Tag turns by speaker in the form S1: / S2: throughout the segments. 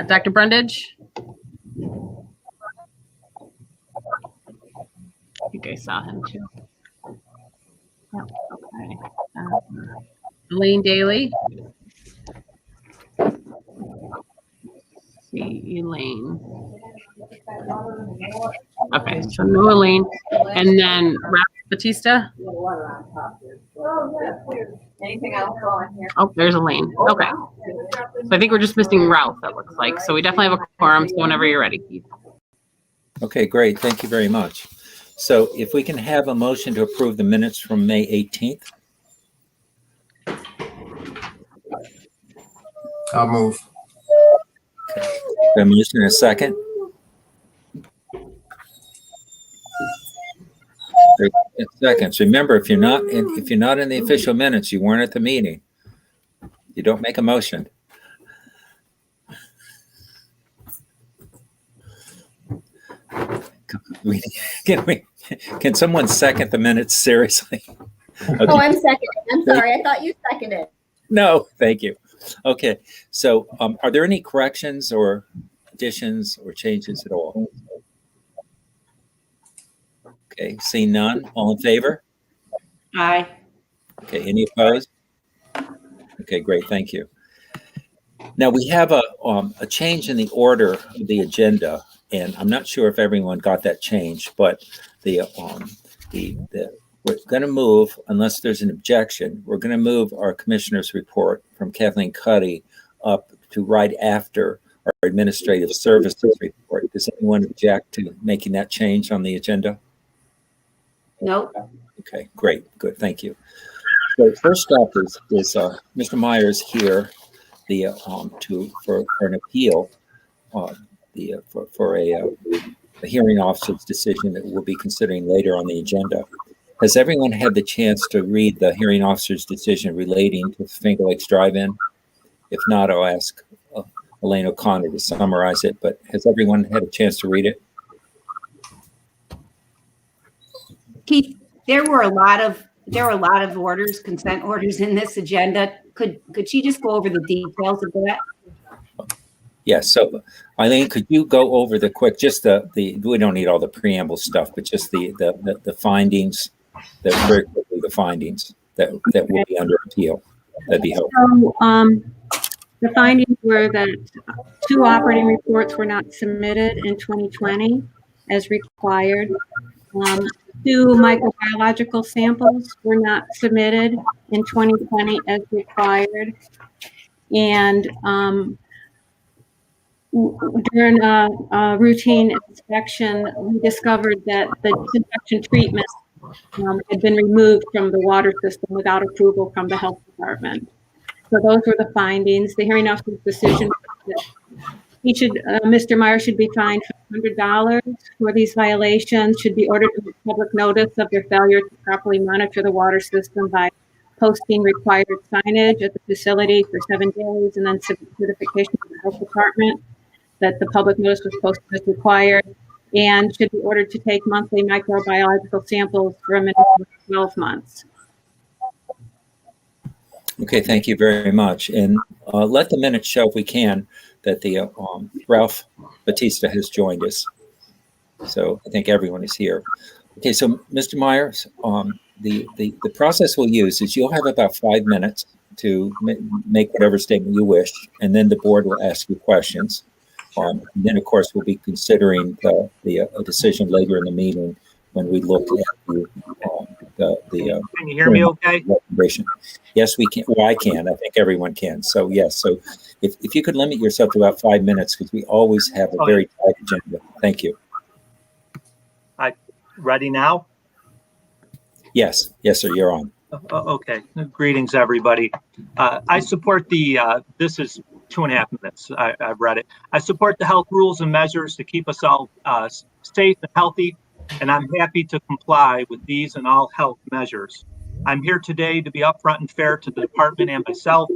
S1: Dr. Brundage? I think I saw him too. Oh, okay. Elaine Daly? See Elaine. Okay, so no Elaine. And then Ralph Batista?
S2: Anything else on here?
S1: Oh, there's Elaine. Okay. So I think we're just missing Ralph, that looks like. So we definitely have a quorum, so whenever you're ready, Keith.
S3: Okay, great. Thank you very much. So if we can have a motion to approve the minutes from May 18th.
S4: I'll move.
S3: A motion and a second. Seconds. Remember, if you're not in the official minutes, you weren't at the meeting. You don't make a motion. Can someone second the minutes? Seriously? Okay.
S2: Oh, I'm seconding. I'm sorry. I thought you seconded.
S3: No, thank you. Okay, so are there any corrections or additions or changes at all? Okay, seeing none. All in favor?
S1: Aye.
S3: Okay, any opposed? Okay, great, thank you. Now we have a change in the order of the agenda, and I'm not sure if everyone got that change, but we're going to move, unless there's an objection, we're going to move our commissioner's report from Kathleen Cuddy up to right after our administrative services report. Does anyone object to making that change on the agenda?
S1: Nope.
S3: Okay, great, good, thank you. So first up is Mr. Myers here, for an appeal, for a hearing officer's decision that we'll be considering later on the agenda. Has everyone had the chance to read the hearing officer's decision relating to Finger Lakes Drive-In? If not, I'll ask Elaine O'Connor to summarize it, but has everyone had a chance to read it?
S5: Keith, there were a lot of orders, consent orders in this agenda. Could she just go over the details of that?
S3: Yes. So, Eileen, could you go over just the we don't need all the preamble stuff, but just the findings, very quickly the findings that will be under appeal. That'd be helpful.
S6: So, the findings were that 2 operating reports were not submitted in 2020 as required. 2 microbiological samples were not submitted in 2020 as required. And during a routine inspection, we discovered that the disinfection treatment had been removed from the water system without approval from the health department. So those were the findings. The hearing officer's decision that Mr. Meyer should be fined $500 for these violations, should be ordered to public notice of their failure to properly monitor the water system by posting required signage at the facility for 7 days, and then certification to the health department that the public notice was posted as required, and should be ordered to take monthly microbiological samples for a minimum of 12 months.
S3: Okay, thank you very much. And let the minutes show, if we can, that the Ralph Batista has joined us. So I think everyone is here. Okay, so Mr. Myers, the process we'll use is you'll have about 5 minutes to make whatever statement you wish, and then the board will ask you questions. And then, of course, we'll be considering a decision later in the meeting when we look at the
S7: Can you hear me okay?
S3: Recommendation. Yes, we can. Well, I can. I think everyone can. So, yes. So if you could limit yourself to about 5 minutes, because we always have a very tight agenda. Thank you.
S7: Ready now?
S3: Yes. Yes, sir. You're on.
S7: Okay. Greetings, everybody. I support this is 2.5 minutes. I've read it. I support the health rules and measures to keep us all safe and healthy, and I'm happy to comply with these and all health measures. I'm here today to be upfront and fair to the department and myself.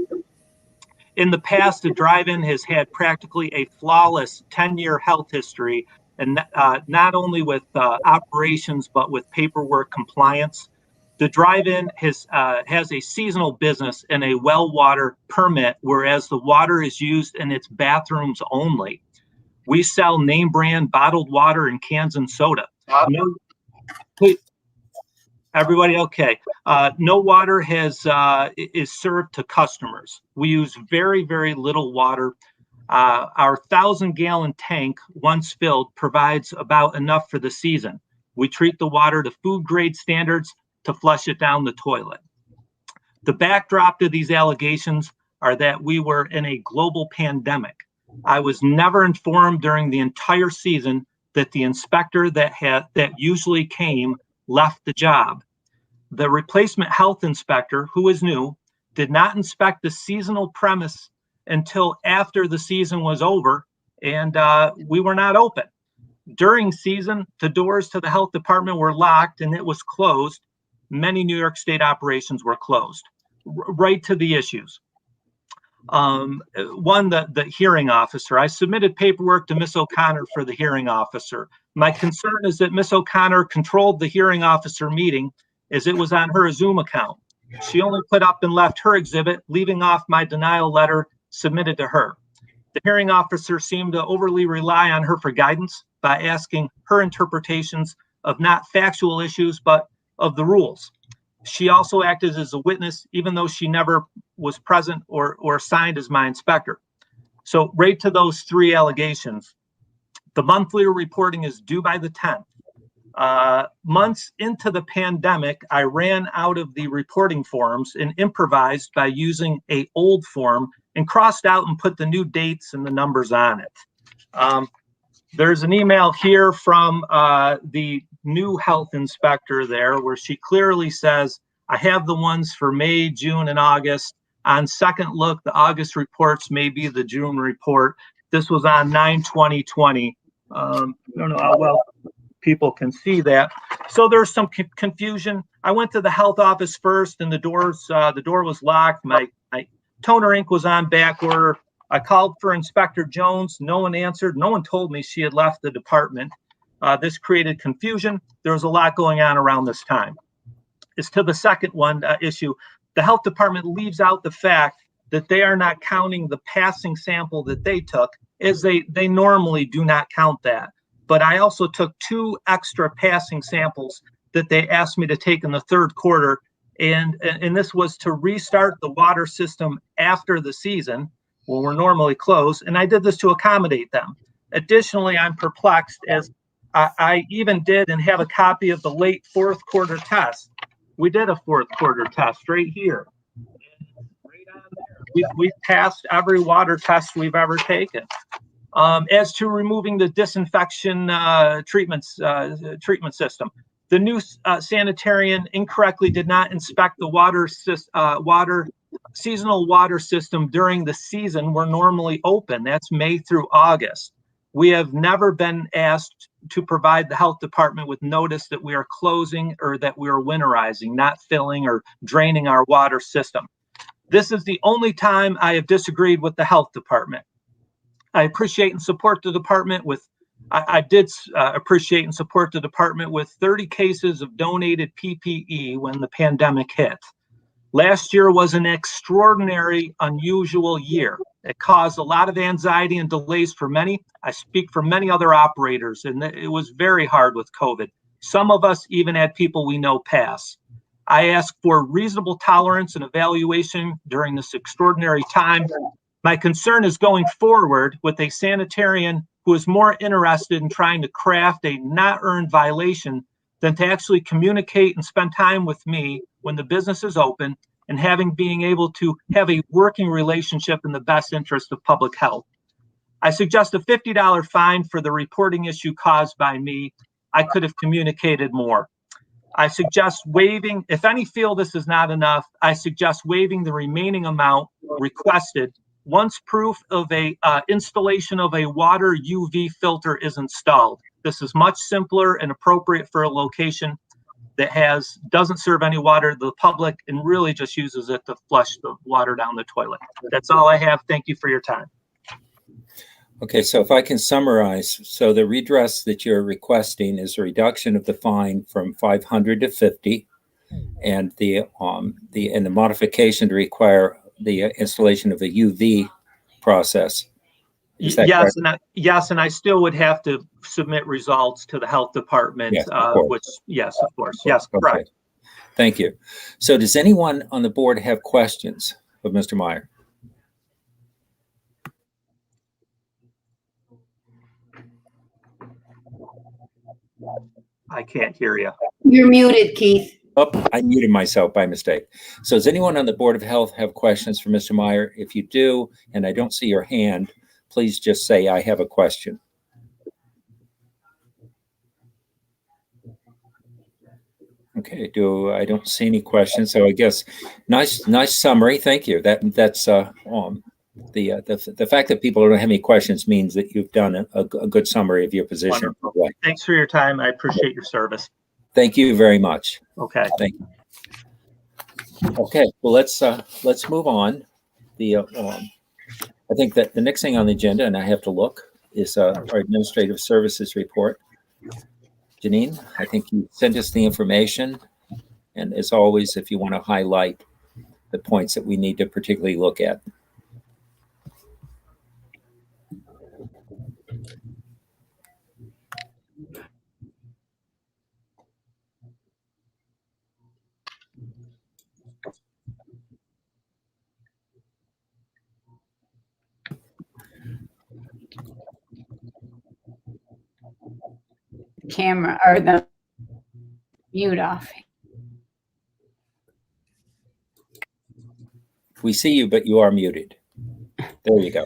S7: In the past, the drive-in has had practically a flawless 10-year health history, and not only with operations, but with paperwork compliance. The drive-in has a seasonal business and a well water permit, whereas the water is used in its bathrooms only. We sell name brand bottled water in cans and soda. No, everybody okay? No water is served to customers. We use very, very little water. Our 1,000-gallon tank, once filled, provides about enough for the season. We treat the water to food grade standards to flush it down the toilet. The backdrop to these allegations are that we were in a global pandemic. I was never informed during the entire season that the inspector that usually came left the job. The replacement health inspector, who is new, did not inspect the seasonal premise until after the season was over, and we were not open. During season, the doors to the health department were locked and it was closed. Many New York State operations were closed. Right to the issues. The hearing officer. I submitted paperwork to Ms. O'Connor for the hearing officer. My concern is that Ms. O'Connor controlled the hearing officer meeting as it was on her Zoom account. She only put up and left her exhibit, leaving off my denial letter submitted to her. The hearing officer seemed to overly rely on her for guidance by asking her interpretations of not factual issues, but of the rules. She also acted as a witness, even though she never was present or assigned as my inspector. So right to those three allegations. The monthly reporting is due by the 10th. Months into the pandemic, I ran out of the reporting forms and improvised by using an old form and crossed out and put the new dates and the numbers on it. There's an email here from the new health inspector there where she clearly says, I have the ones for May, June, and August. On second look, the August reports may be the June report. This was on 9/20/20. I don't know how well people can see that. So there's some confusion. I went to the health office first and the door was locked. My toner ink was on back order. I called for Inspector Jones. No one answered. No one told me she had left the department. This created confusion. There was a lot going on around this time. As to the second issue, the health department leaves out the fact that they are not counting the passing sample that they took, as they normally do not count that. But I also took 2 extra passing samples that they asked me to take in the third quarter. And this was to restart the water system after the season when we're normally closed. And I did this to accommodate them. Additionally, I'm perplexed as I even did and have a copy of the late fourth quarter test. We did a fourth quarter test right here. Right on there. We've passed every water test we've ever taken. As to removing the disinfection treatment system, the new sanitarian incorrectly did not inspect the seasonal water system during the season we're normally open. That's May through August. We have never been asked to provide the health department with notice that we are closing or that we are winterizing, not filling or draining our water system. This is the only time I have disagreed with the health department. I appreciate and support the department with, I did appreciate and support the department with 30 cases of donated PPE when the pandemic hit. Last year was an extraordinary, unusual year. It caused a lot of anxiety and delays for many. I speak for many other operators, and it was very hard with COVID. Some of us even had people we know pass. I ask for reasonable tolerance and evaluation during this extraordinary time. My concern is going forward with a sanitarian who is more interested in trying to craft a not earned violation than to actually communicate and spend time with me when the business is open and being able to have a working relationship in the best interest of public health. I suggest a $50 fine for the reporting issue caused by me. I could have communicated more. I suggest waiving, if any feel this is not enough, I suggest waiving the remaining amount requested once proof of a installation of a water UV filter is installed. This is much simpler and appropriate for a location that doesn't serve any water to the public and really just uses it to flush the water down the toilet. That's all I have. Thank you for your time.
S3: Okay, so if I can summarize, so the redress that you're requesting is a reduction of the fine from $500 to $50, and the modification to require the installation of a UV process. Is that
S7: Yes,
S3: correct?
S7: yes, and I still would have to submit results to the health department,
S3: Yes, of course.
S7: which, yes, of course. Yes,
S3: Okay.
S7: correct.
S3: Thank you. So does anyone on the board have questions of Mr. Meyer?
S7: I can't hear you.
S5: You're muted, Keith.
S3: Oh, I muted myself by mistake. So does anyone on the Board of Health have questions for Mr. Meyer? If you do, and I don't see your hand, please just say, I have a question. Okay, I don't see any questions. So I guess nice summary. Thank you. That's the fact that people don't have any questions means that you've done a good summary of your position.
S7: Wonderful. Thanks for your time. I appreciate your service.
S3: Thank you very much.
S7: Okay.
S3: Thank you. Okay, well let's move on. I think that the next thing on the agenda, and I have to look, is our administrative services report. Janine, I think you sent us the information, and as always, if you want to highlight the points that we need to particularly look at.
S5: Camera or the mute off.
S3: We see you, but you are muted. There you go.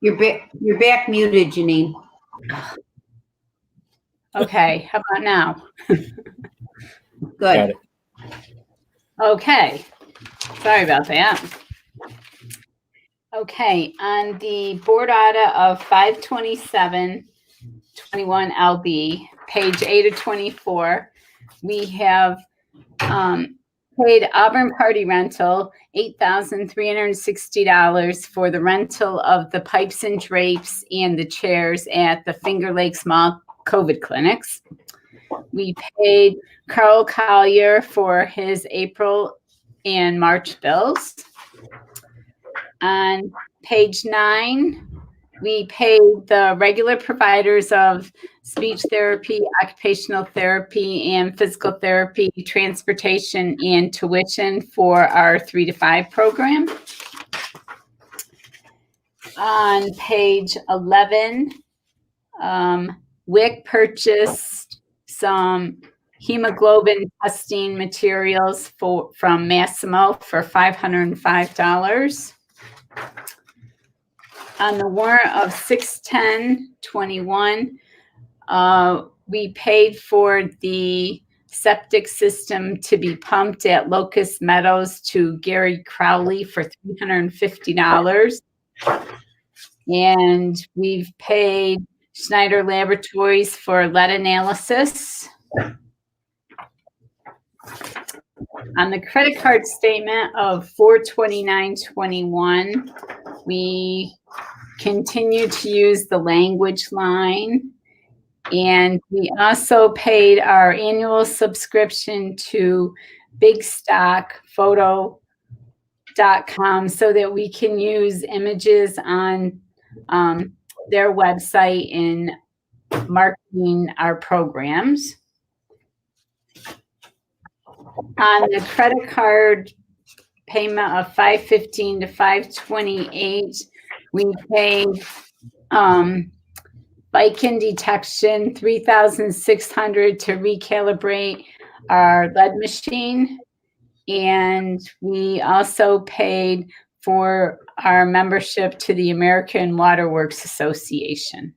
S5: You're back muted, Janine.
S4: Okay, how about now?
S3: Got
S5: Good.
S3: it.
S4: Okay, sorry about that. Okay, on the board audit of 5/27/21 LB, page 8 of 24, we have paid Auburn Party Rental $8,360 for the rental of the pipes and drapes and the chairs at the Finger Lakes Mall COVID clinics. We paid Carl Collier for his April and March bills. On page 9, we paid the regular providers of speech therapy, occupational therapy, and physical therapy, transportation, and tuition for our 3 to 5 program. On page 11, WIC purchased some hemoglobin testing materials from Massimo for $505. On the warrant of 6/10/21, we paid for the septic system to be pumped at Locust Meadows to Gary Crowley for $350. And we've paid Schneider Laboratories for lead analysis. On the credit card statement of 4/29/21, we continue to use the language line. And we also paid our annual subscription to BigStockPhoto.com so that we can use images on their website in marketing our programs. On the credit card payment of 5/15 to 5/28, we paid Viking Detection $3,600 to recalibrate our lead machine. And we also paid for our membership to the American Waterworks Association.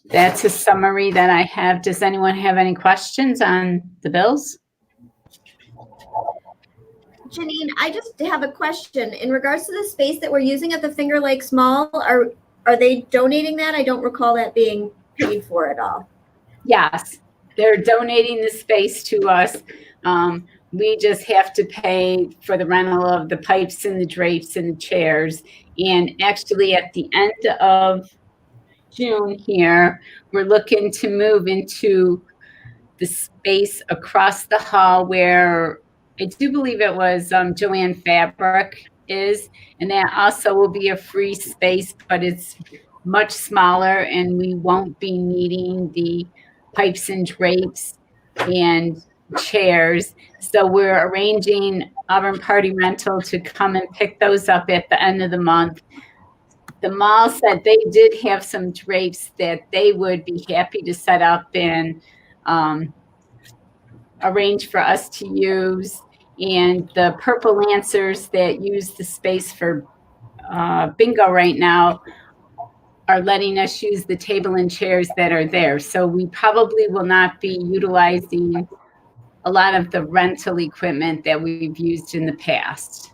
S4: That's a summary that I have. Does anyone have any questions on the bills?
S2: Janine, I just have a question in regards to the space that we're using at the Finger Lakes Mall. Are they donating that? I don't recall that being paid for at all.
S4: Yes, they're donating the space to us. We just have to pay for the rental of the pipes and the drapes and the chairs And actually at the end of June here, we're looking to move into the space across the hall where I do believe it was Joanne Fabric is, and that also will be a free space, but it's much smaller, and we won't be needing the pipes and drapes and chairs. So we're arranging Auburn Party Rental to come and pick those up at the end of the month. The mall said they did have some drapes that they would be happy to set up and arrange for us to use. And the Purple Lancers that use the space for bingo right now are letting us use the table and chairs that are there. So we probably will not be utilizing a lot of the rental equipment that we've used in the past.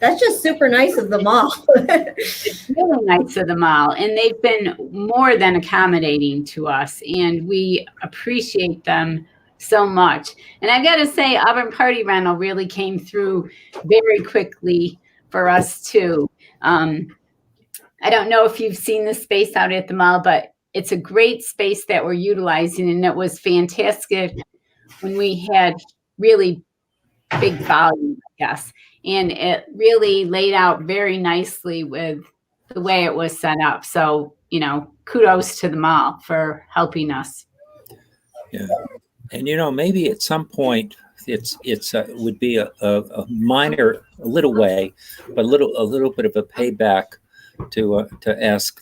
S2: That's just super nice of the mall.
S4: It's really nice of the mall, and they've been more than accommodating to us, and we appreciate them so much. And I got to say, Auburn Party Rental really came through very quickly for us too. I don't know if you've seen the space out at the mall, but it's a great space that we're utilizing, and it was fantastic when we had really big volume, I guess. And it really laid out very nicely with the way it was set up. So, you know, kudos to the mall for helping us.
S3: Yeah. And, you know, maybe at some point it would be a minor, a little way, but a little bit of a payback to ask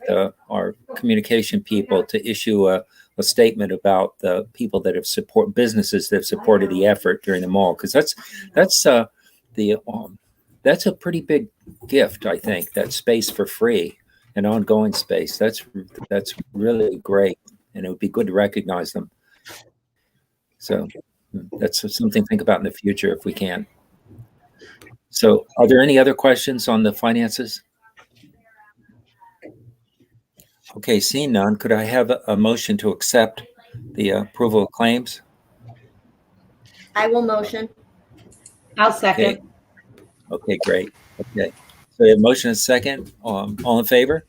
S3: our communication people to issue a statement about the people that have businesses that have supported the effort during the mall, because that's a pretty big gift, I think, that space for free and ongoing space. That's really great, and it would be good to recognize them. So that's something to think about in the future if we can. So are there any other questions on the finances? Okay, seeing none, could I have a motion to accept the approval of claims?
S2: I will motion.
S5: I'll second.
S3: Okay, great. Okay, so we have motion and second. All in favor?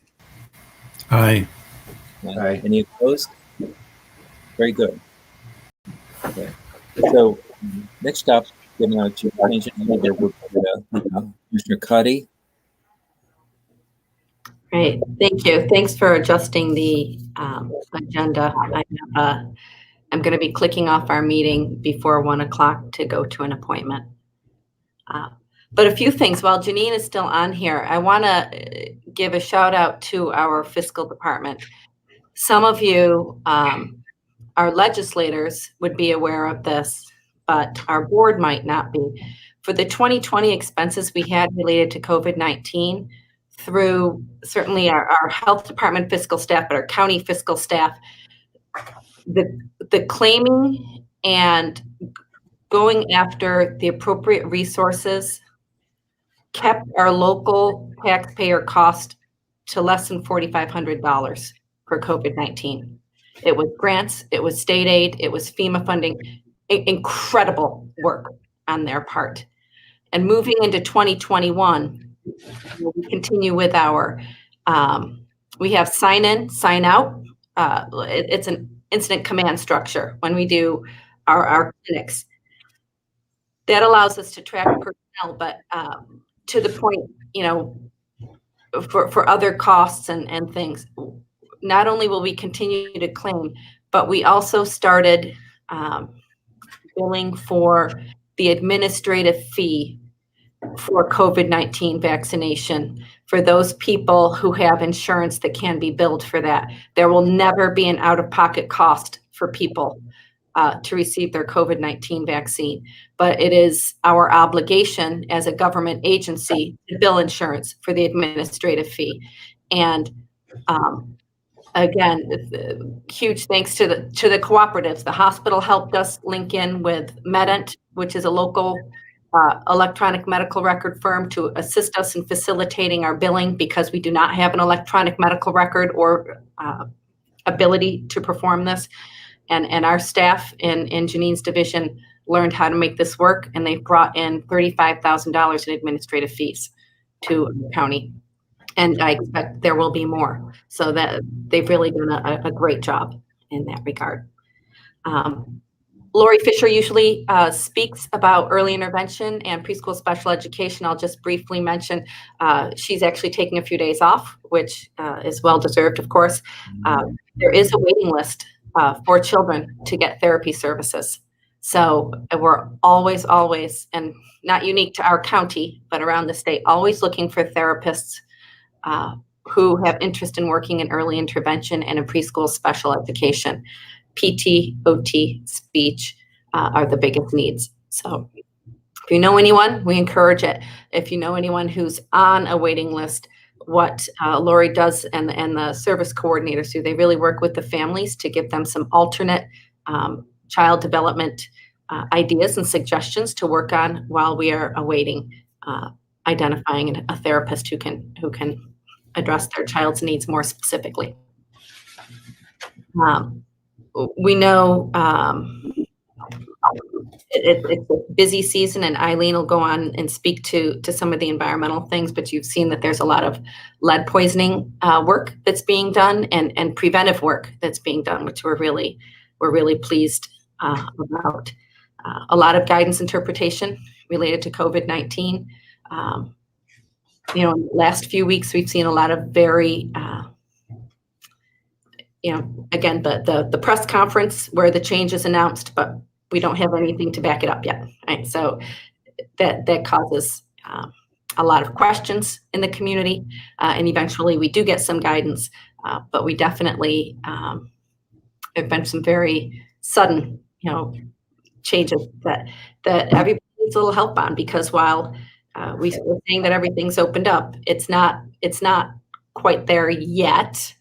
S8: Aye.
S3: Aye. Any opposed? Very good. Okay. So next up, giving our chief engineer, would be Commissioner Cuddy.
S9: Great, thank you. Thanks for adjusting the agenda. I'm going to be clicking off our meeting before 1 o'clock to go to an appointment. But a few things, while Janine is still on here, I want to give a shout out to our fiscal department. Some of you, our legislators, would be aware of this, but our board might not be. For the 2020 expenses we had related to COVID-19, through certainly our health department fiscal staff, but our county fiscal staff, the claiming and going after the appropriate resources kept our local taxpayer cost to less than $4,500 for COVID-19. It was grants, it was state aid, it was FEMA funding, incredible work on their part. And moving into 2021, we continue with our, we have sign in, sign out. It's an incident command structure when we do our clinics. That allows us to track personnel, but to the point, you know, for other costs and things, not only will we continue to claim, but we also started billing for the administrative fee for COVID-19 vaccination for those people who have insurance that can be billed for that. There will never be an out-of-pocket cost for people to receive their COVID-19 vaccine, but it is our obligation as a government agency to bill insurance for the administrative fee. And again, huge thanks to the cooperatives. The hospital helped us link in with Medent, which is a local electronic medical record firm, to assist us in facilitating our billing because we do not have an electronic medical record or ability to perform this. And our staff in Janine's division learned how to make this work, and they've brought in $35,000 in administrative fees. to the county. And I expect there will be more. So that they've really done a great job in that regard. Lori Fisher usually speaks about early intervention and preschool special education. I'll just briefly mention she's actually taking a few days off, which is well-deserved, of course. There is a waiting list for children to get therapy services. So we're always, and not unique to our county, but around the state, always looking for therapists who have interest in working in early intervention and in preschool special education. PT, OT, speech are the biggest needs. So if you know anyone, we encourage it. If you know anyone who's on a waiting list, what Lori does and the service coordinators do, they really work with the families to give them some alternate child development ideas and suggestions to work on while we are awaiting identifying a therapist who can address their child's needs more specifically. We know it's a busy season, and Eileen will go on and speak to some of the environmental things, but you've seen that there's a lot of lead poisoning work that's being done and preventive work that's being done, which we're really pleased about. A lot of guidance interpretation related to COVID-19. Last few weeks, we've seen a lot of very again, the press conference where the change is announced, but we don't have anything to back it up yet, right? So that causes a lot of questions in the community, and eventually we do get some guidance, but we definitely have been some very sudden, changes that everybody needs a little help on, because while we're saying that everything's opened up, it's not quite there yet.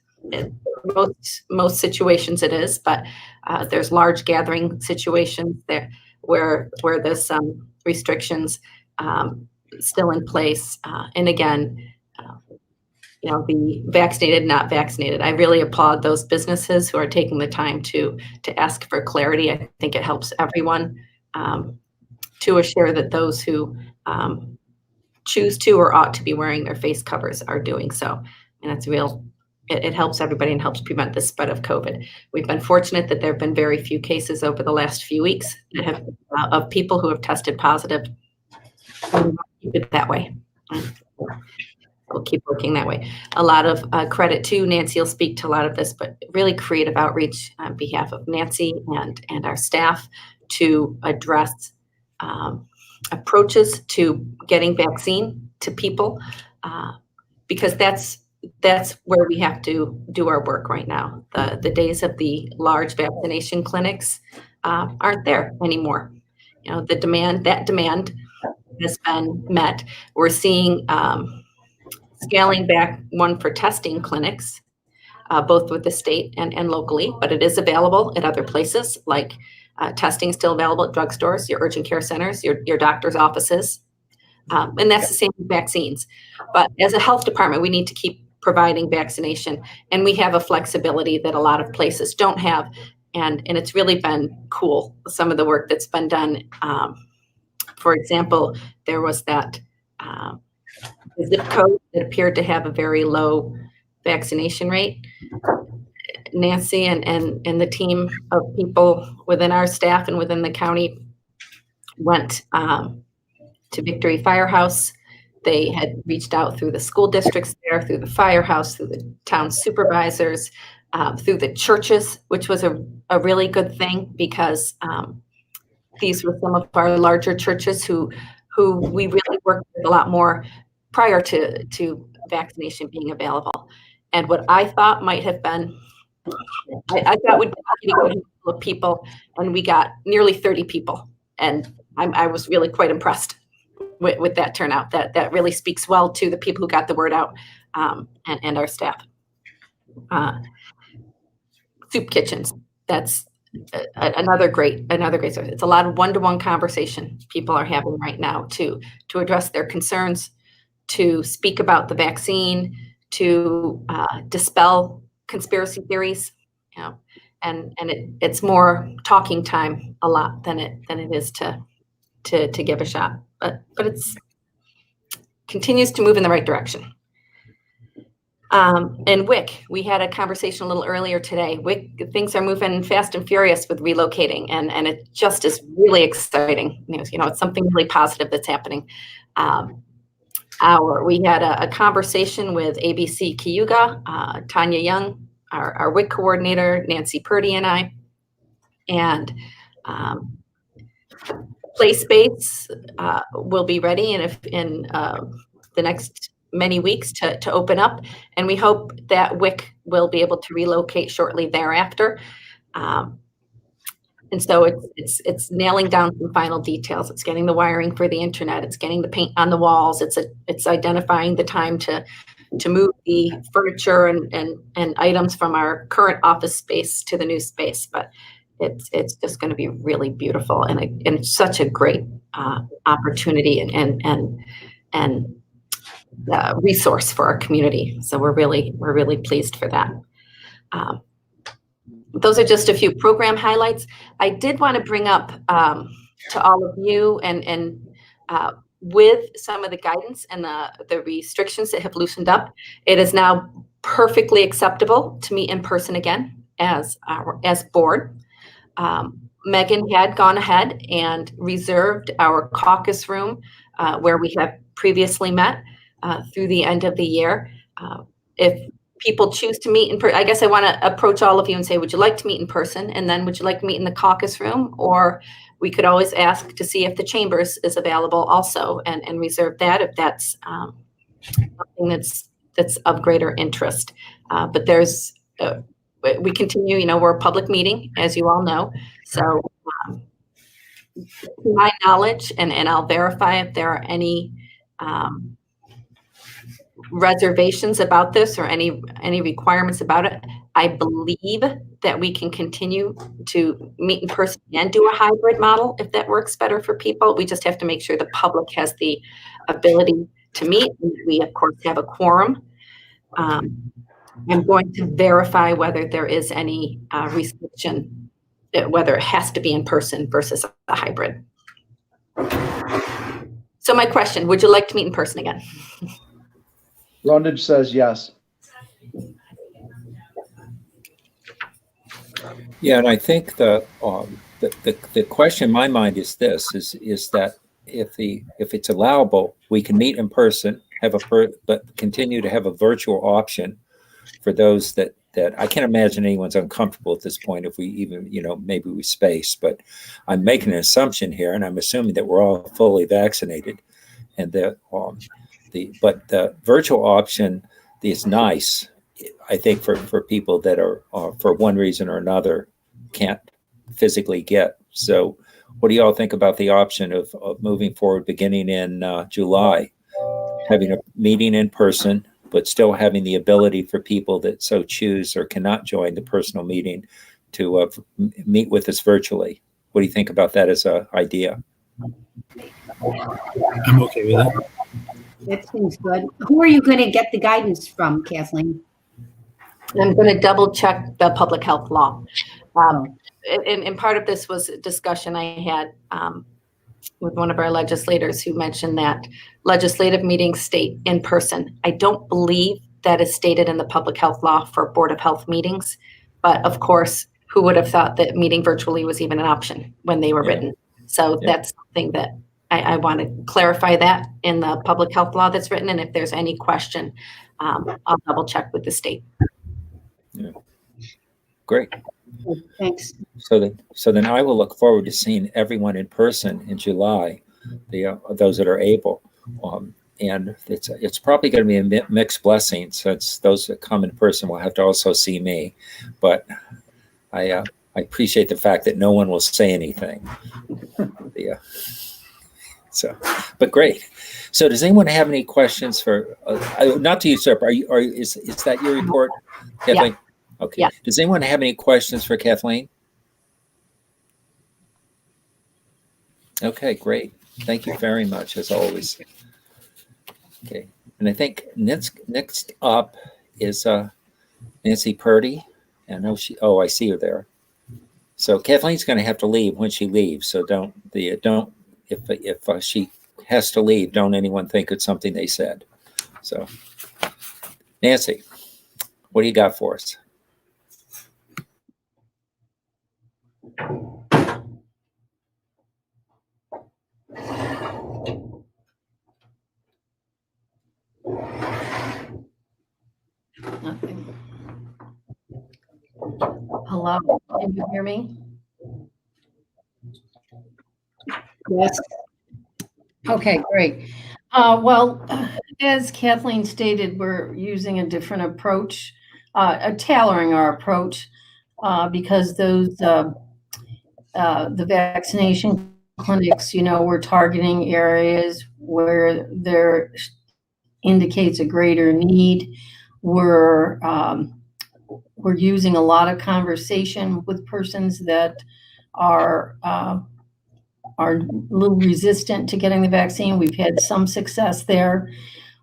S9: Most situations it is, but there's large gathering situations there where there's some restrictions still in place. And again, the vaccinated, not vaccinated. I really applaud those businesses who are taking the time to ask for clarity. I think it helps everyone to assure that those who choose to or ought to be wearing their face covers are doing so. And it's real. It helps everybody and helps prevent the spread of COVID. We've been fortunate that there have been very few cases over the last few weeks of people who have tested positive. We'll keep it that way. We'll keep working that way. A lot of credit to Nancy will speak to a lot of this, but really creative outreach on behalf of Nancy and our staff to address approaches to getting vaccine to people, because that's where we have to do our work right now. The days of the large vaccination clinics aren't there anymore. That demand has been met. We're seeing scaling back one for testing clinics, both with the state and locally, but it is available at other places, like testing is still available at drugstores, your urgent care centers, your doctor's offices. And that's the same with vaccines. But as a health department, we need to keep providing vaccination, and we have a flexibility that a lot of places don't have. And it's really been cool, some of the work that's been done. For example, there was that zip code that appeared to have a very low vaccination rate. Nancy and the team of people within our staff and within the county went to Victory Firehouse. They had reached out through the school districts there, through the firehouse, through the town supervisors, through the churches, which was a really good thing, because these were some of our larger churches who we really worked with a lot more prior to vaccination being available. And what I thought might have been, I thought we'd be a group of people, and we got nearly 30 people. And I was really quite impressed with that turnout. That really speaks well to the people who got the word out, and our staff. Soup kitchens, that's another great source. It's a lot of one-to-one conversation people are having right now to address their concerns, to speak about the vaccine, to dispel conspiracy theories, and it's more talking time a lot than it is to give a shot. But it's continues to move in the right direction. And WIC, we had a conversation a little earlier today. WIC, things are moving fast and furious with relocating, and it just is really exciting news. You know, it's something really positive that's happening. We had a conversation with ABC Cayuga, Tanya Young, our WIC coordinator, Nancy Purdy, and I, and play space will be ready in the next many weeks to open up, and we hope that WIC will be able to relocate shortly thereafter. And so it's nailing down some final details. It's getting the wiring for the internet. It's getting the paint on the walls. It's identifying the time to move the furniture and items from our current office space to the new space. But it's just going to be really beautiful and such a great opportunity and resource for our community. So we're really pleased for that. Those are just a few program highlights. I did want to bring up to all of you and with some of the guidance and the restrictions that have loosened up, it is now perfectly acceptable to meet in person again as board. Megan had gone ahead and reserved our caucus room where we have previously met through the end of the year. If people choose to meet in person, I guess I want to approach all of you and say, would you like to meet in person? And then would you like to meet in the caucus room? Or we could always ask to see if the chambers is available also and reserve that if that's something that's of greater interest. But we continue, you know, we're a public meeting, as you all know. So to my knowledge, and I'll verify if there are any reservations about this or any requirements about it, I believe that we can continue to meet in person and do a hybrid model if that works better for people. We just have to make sure the public has the ability to meet. We, of course, have a quorum. I'm going to verify whether there is any restriction, whether it has to be in person versus a hybrid. So my question, would you like to meet in person again?
S10: Rundage says yes.
S3: Yeah, and I think the question in my mind is this: is that if it's allowable, we can meet in person, but continue to have a virtual option for those that I can't imagine anyone's uncomfortable at this point if we even, you know, maybe we space, but I'm making an assumption here, and I'm assuming that we're all fully vaccinated, and but the virtual option is nice, I think, for people that are for one reason or another can't physically get. So what do you all think about the option of moving forward beginning in July, having a meeting in person, but still having the ability for people that so choose or cannot join the personal meeting to meet with us virtually? What do you think about that as an idea?
S8: I'm okay with that.
S5: That seems good. Who are you going to get the guidance from, Kathleen?
S9: I'm going to double check the public health law. And part of this was a discussion I had with one of our legislators who mentioned that legislative meetings state in person. I don't believe that is stated in the public health law for Board of Health meetings. But of course, who would have thought that meeting virtually was even an option when they were written? So that's something that I want to clarify that in the public health law that's written. And if there's any question, I'll double check with the state.
S3: Yeah. Great.
S5: Thanks.
S3: So then I will look forward to seeing everyone in person in July, those that are able. And it's probably going to be a mixed blessing, since those that come in person will have to also see me. But I appreciate the fact that no one will say anything. But great. So does anyone have any questions for, not to usurp, is that your report, Kathleen? Yeah. Okay. Yeah. Does anyone have any questions for Kathleen? Okay, great. Thank you very much, as always. Okay. And I think next up is Nancy Purdy. And I see her there. So Kathleen's going to have to leave when she leaves. So if she has to leave, don't anyone think it's something they said. So, Nancy, what do you got for us?
S11: Nothing. Hello, can you hear me?
S5: Yes.
S11: Okay, great. Well, as Kathleen stated, we're using a different approach, tailoring our approach, because those the vaccination clinics, we're targeting areas where there indicates a greater need. We're using a lot of conversation with persons that are a little resistant to getting the vaccine. We've had some success there.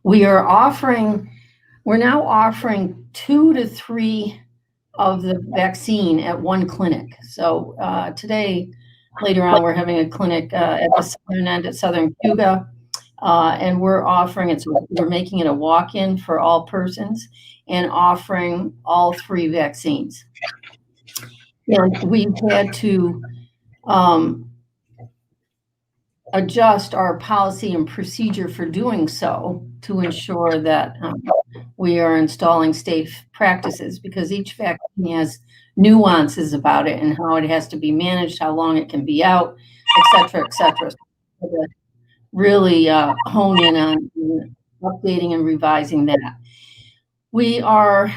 S11: We're now offering 2 to 3 of the vaccine at one clinic. So today, later on, we're having a clinic at the southern end at Southern Cuba, and we're making it a walk-in for all persons and offering all 3 vaccines. And we've had to adjust our policy and procedure for doing so to ensure that we are installing safe practices, because each vaccine has nuances about it and how it has to be managed, how long it can be out, et cetera, et cetera. So really hone in on updating and revising that. We are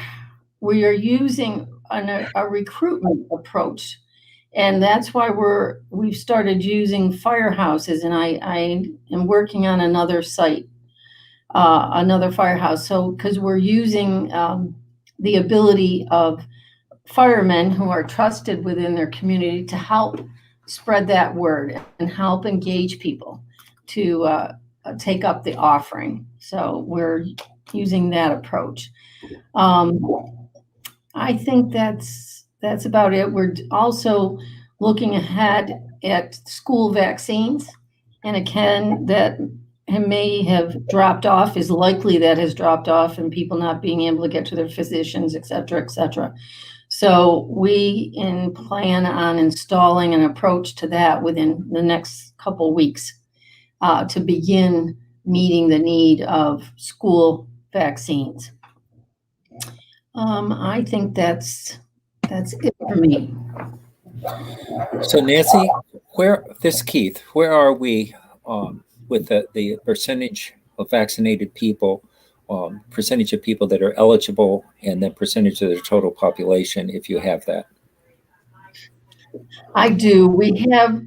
S11: using a recruitment approach. And that's why we've started using firehouses, and I am working on another site, another firehouse. So, because we're using the ability of firemen who are trusted within their community to help spread that word and help engage people to take up the offering. So we're using that approach. I think that's about it. We're also looking ahead at school vaccines, and again, that may have dropped off, is likely that has dropped off, and people not being able to get to their physicians, et cetera, et cetera. So we plan on installing an approach to that within the next couple weeks to begin meeting the need of school vaccines. I think that's it for me.
S3: So Nancy, Keith, where are we with the percentage of vaccinated people, percentage of people that are eligible, and the percentage of the total population, if you have that?
S11: I do. We have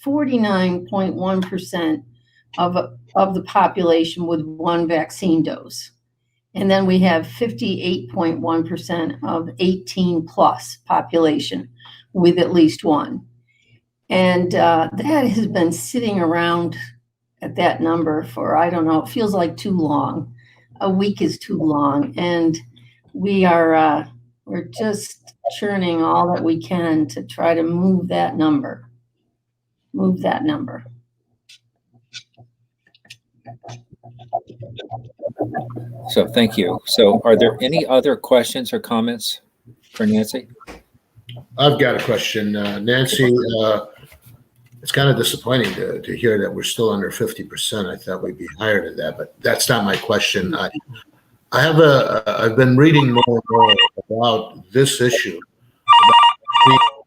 S11: 49.1% of the population with 1 vaccine dose. And then we have 58.1% of 18 plus population with at least 1. And that has been sitting around at that number for, I don't know, it feels like too long. A week is too long. And we're just churning all that we can to try to move that number.
S3: So thank you. So are there any other questions or comments for Nancy?
S12: I've got a question. Nancy, it's kind of disappointing to hear that we're still under 50%. I thought we'd be higher than that, but that's not my question. I've been reading more and more about this issue, about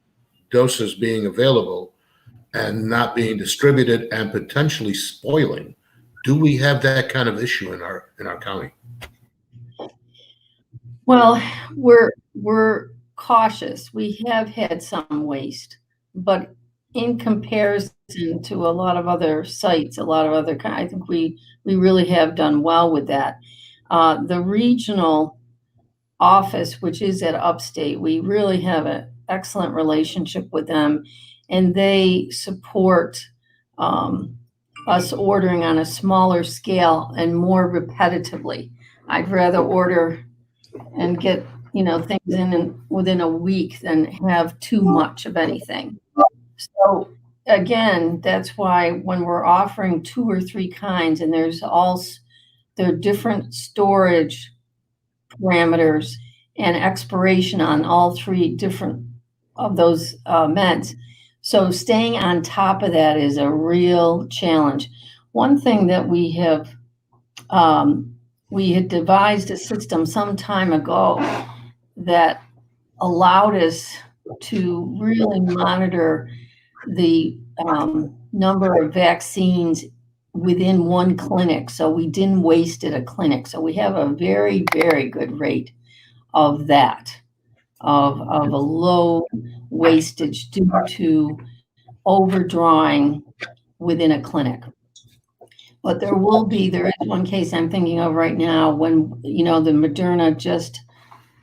S12: doses being available and not being distributed and potentially spoiling. Do we have that kind of issue in our county?
S11: Well, we're cautious. We have had some waste, but in comparison to a lot of other sites, I think we really have done well with that. The regional office, which is at Upstate, we really have an excellent relationship with them, and they support us ordering on a smaller scale and more repetitively. I'd rather order and get things in within a week than have too much of anything. So again, that's why when we're offering 2 or 3 kinds, and there are different storage parameters and expiration on all 3 different of those meds. So staying on top of that is a real challenge. One thing that we had devised a system some time ago that allowed us to really monitor the number of vaccines within one clinic. So we didn't waste at a clinic. So we have a very, very good rate of that, of a low wastage due to overdrawing within a clinic. But there is one case I'm thinking of right now when, the Moderna just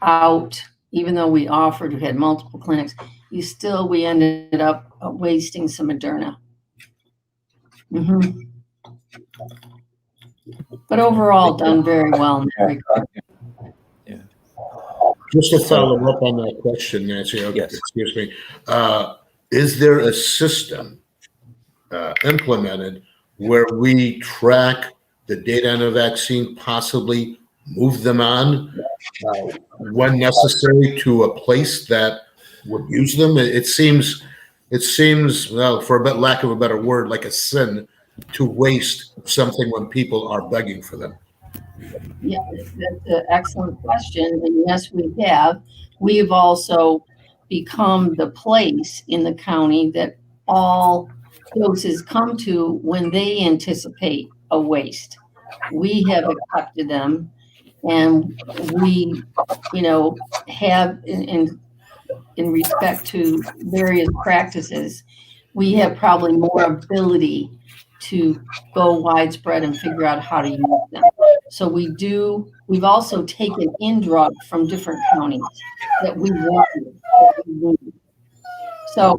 S11: out, even though we had multiple clinics, we ended up wasting some Moderna. Mm-hmm. But overall, done very well in that regard.
S3: Yeah.
S12: Just to follow up on that question, Nancy,
S3: Yes.
S12: excuse me, is there a system implemented where we track the data on a vaccine, possibly move them on when necessary to a place that would use them? It seems, well, for lack of a better word, like a sin to waste something when people are begging for them.
S11: Yeah, that's an excellent question. And yes, we have. We've also become the place in the county that all doses come to when they anticipate a waste. We have accepted them, and we, have in respect to various practices, we have probably more ability to go widespread and figure out how to use them. So we've also taken in drugs from different counties that we wanted. So,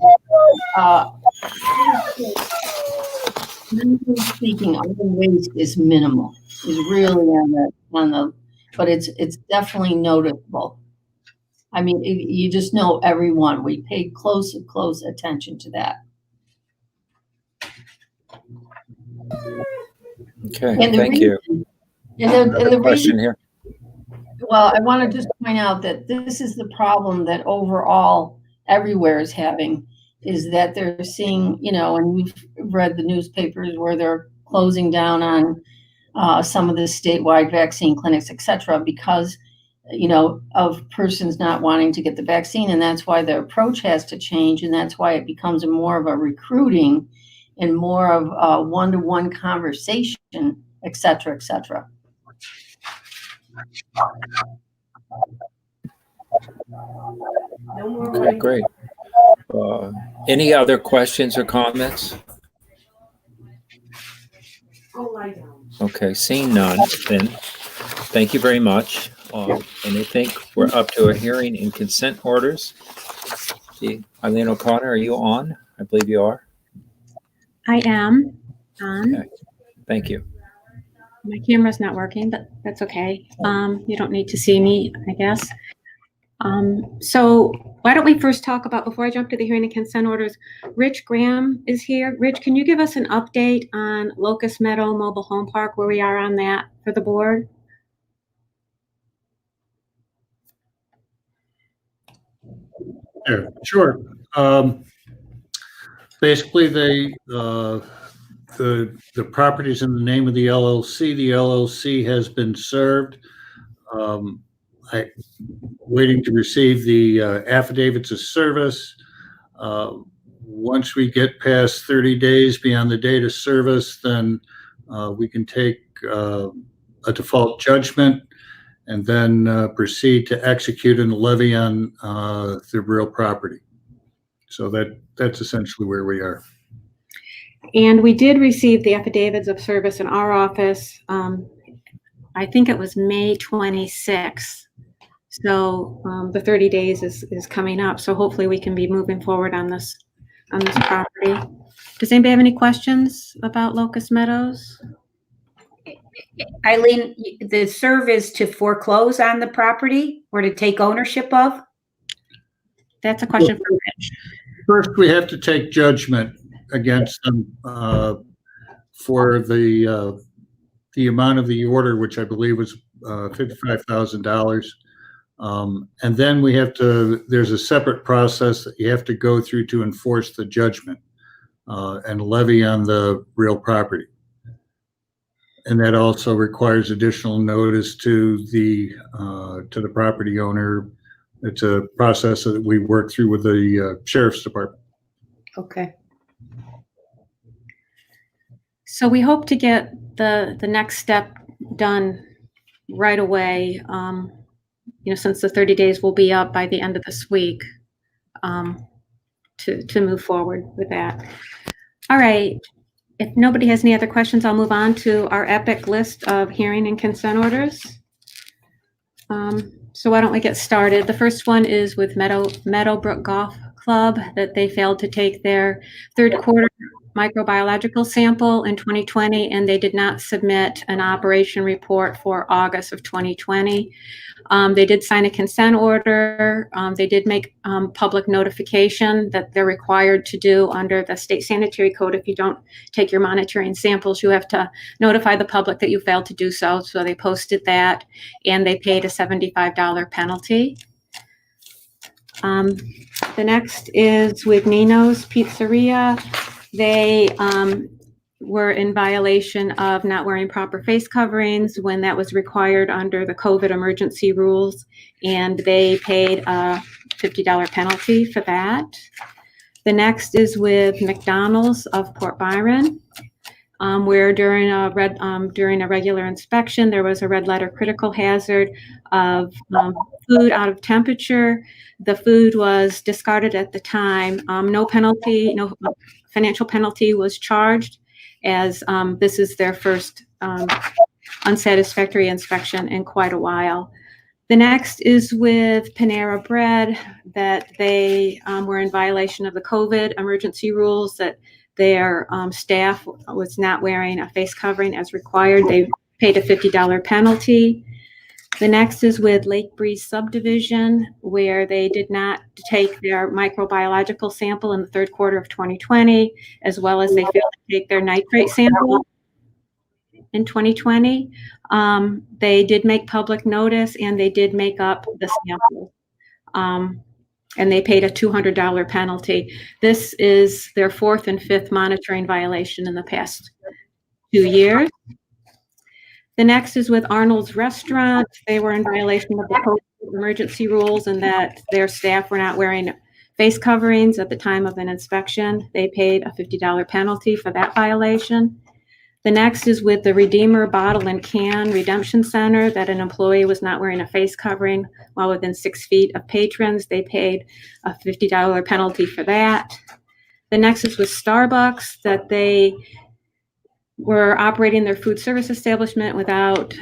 S11: speaking, our waste is minimal, is really but it's definitely noticeable. I mean, you just know everyone. We paid close attention to that.
S3: Okay, thank you.
S11: And the
S3: question here.
S11: Well, I want to just point out that this is the problem that overall everywhere is having, is that they're seeing, and we've read the newspapers where they're closing down on some of the statewide vaccine clinics, et cetera, because, of persons not wanting to get the vaccine. And that's why the approach has to change. And that's why it becomes more of a recruiting and more of a one-to-one conversation, et cetera, et cetera.
S3: Okay, great. Any other questions or comments? Okay, seeing none, then thank you very much. And I think we're up to a hearing in consent orders. Eileen O'Connor, are you on? I believe you are.
S6: I am on.
S3: Okay. Thank you.
S6: My camera's not working, but that's okay. You don't need to see me, I guess. So why don't we first talk about, before I jump to the hearing and consent orders, Rich Graham is here. Rich, can you give us an update on Locust Meadow Mobile Home Park, where we are on that for the board?
S13: Yeah, sure. Basically, the property's in the name of the LLC. The LLC has been served. I'm waiting to receive the affidavits of service. Once we get past 30 days beyond the date of service, then we can take a default judgment and then proceed to execute and levy on the real property. So that's essentially where we are.
S6: And we did receive the affidavits of service in our office. I think it was May 26th. So the 30 days is coming up. So hopefully we can be moving forward on this property. Does anybody have any questions about Locust Meadows?
S5: Eileen, the serve is to foreclose on the property or to take ownership of?
S6: That's a question for Rich.
S13: First, we have to take judgment, against them for the amount of the order, which I believe was $55,000. And then there's a separate process that you have to go through to enforce the judgment and levy on the real property. And that also requires additional notice to the property owner. It's a process that we work through with the sheriff's department.
S6: Okay. So we hope to get the next step done right away. Since the 30 days will be up by the end of this week, to move forward with that. All right. If nobody has any other questions, I'll move on to our epic list of hearing and consent orders. So why don't we get started? The first one is with Meadowbrook Golf Club, that they failed to take their third quarter microbiological sample in 2020, and they did not submit an operation report for August of 2020. They did sign a consent order. They did make public notification that they're required to do under the state sanitary code. If you don't take your monitoring samples, you have to notify the public that you failed to do so. So they posted that, and they paid a $75 penalty. The next is with Nino's Pizzeria. They were in violation of not wearing proper face coverings when that was required under the COVID emergency rules, and they paid a $50 penalty for that. The next is with McDonald's of Port Byron, where during a regular inspection, there was a red letter critical hazard of food out of temperature. The food was discarded at the time. No penalty, no financial penalty was charged, as this is their first unsatisfactory inspection in quite a while. The next is with Panera Bread, that they were in violation of the COVID emergency rules, that their staff was not wearing a face covering as required. They paid a $50 penalty. The next is with Lake Breeze Subdivision, where they did not take their microbiological sample in the third quarter of 2020, as well as they failed to take their nitrate sample in 2020. They did make public notice, and they did make up the sample. And they paid a $200 penalty. This is their fourth and fifth monitoring violation in the past 2 years. The next is with Arnold's Restaurant. They were in violation of the COVID emergency rules, and that their staff were not wearing face coverings at the time of an inspection. They paid a $50 penalty for that violation. The next is with the Redeemer Bottle and Can Redemption Center, that an employee was not wearing a face covering while within 6 feet of patrons. They paid a $50 penalty for that. The next is with Starbucks, that they were operating their food service establishment without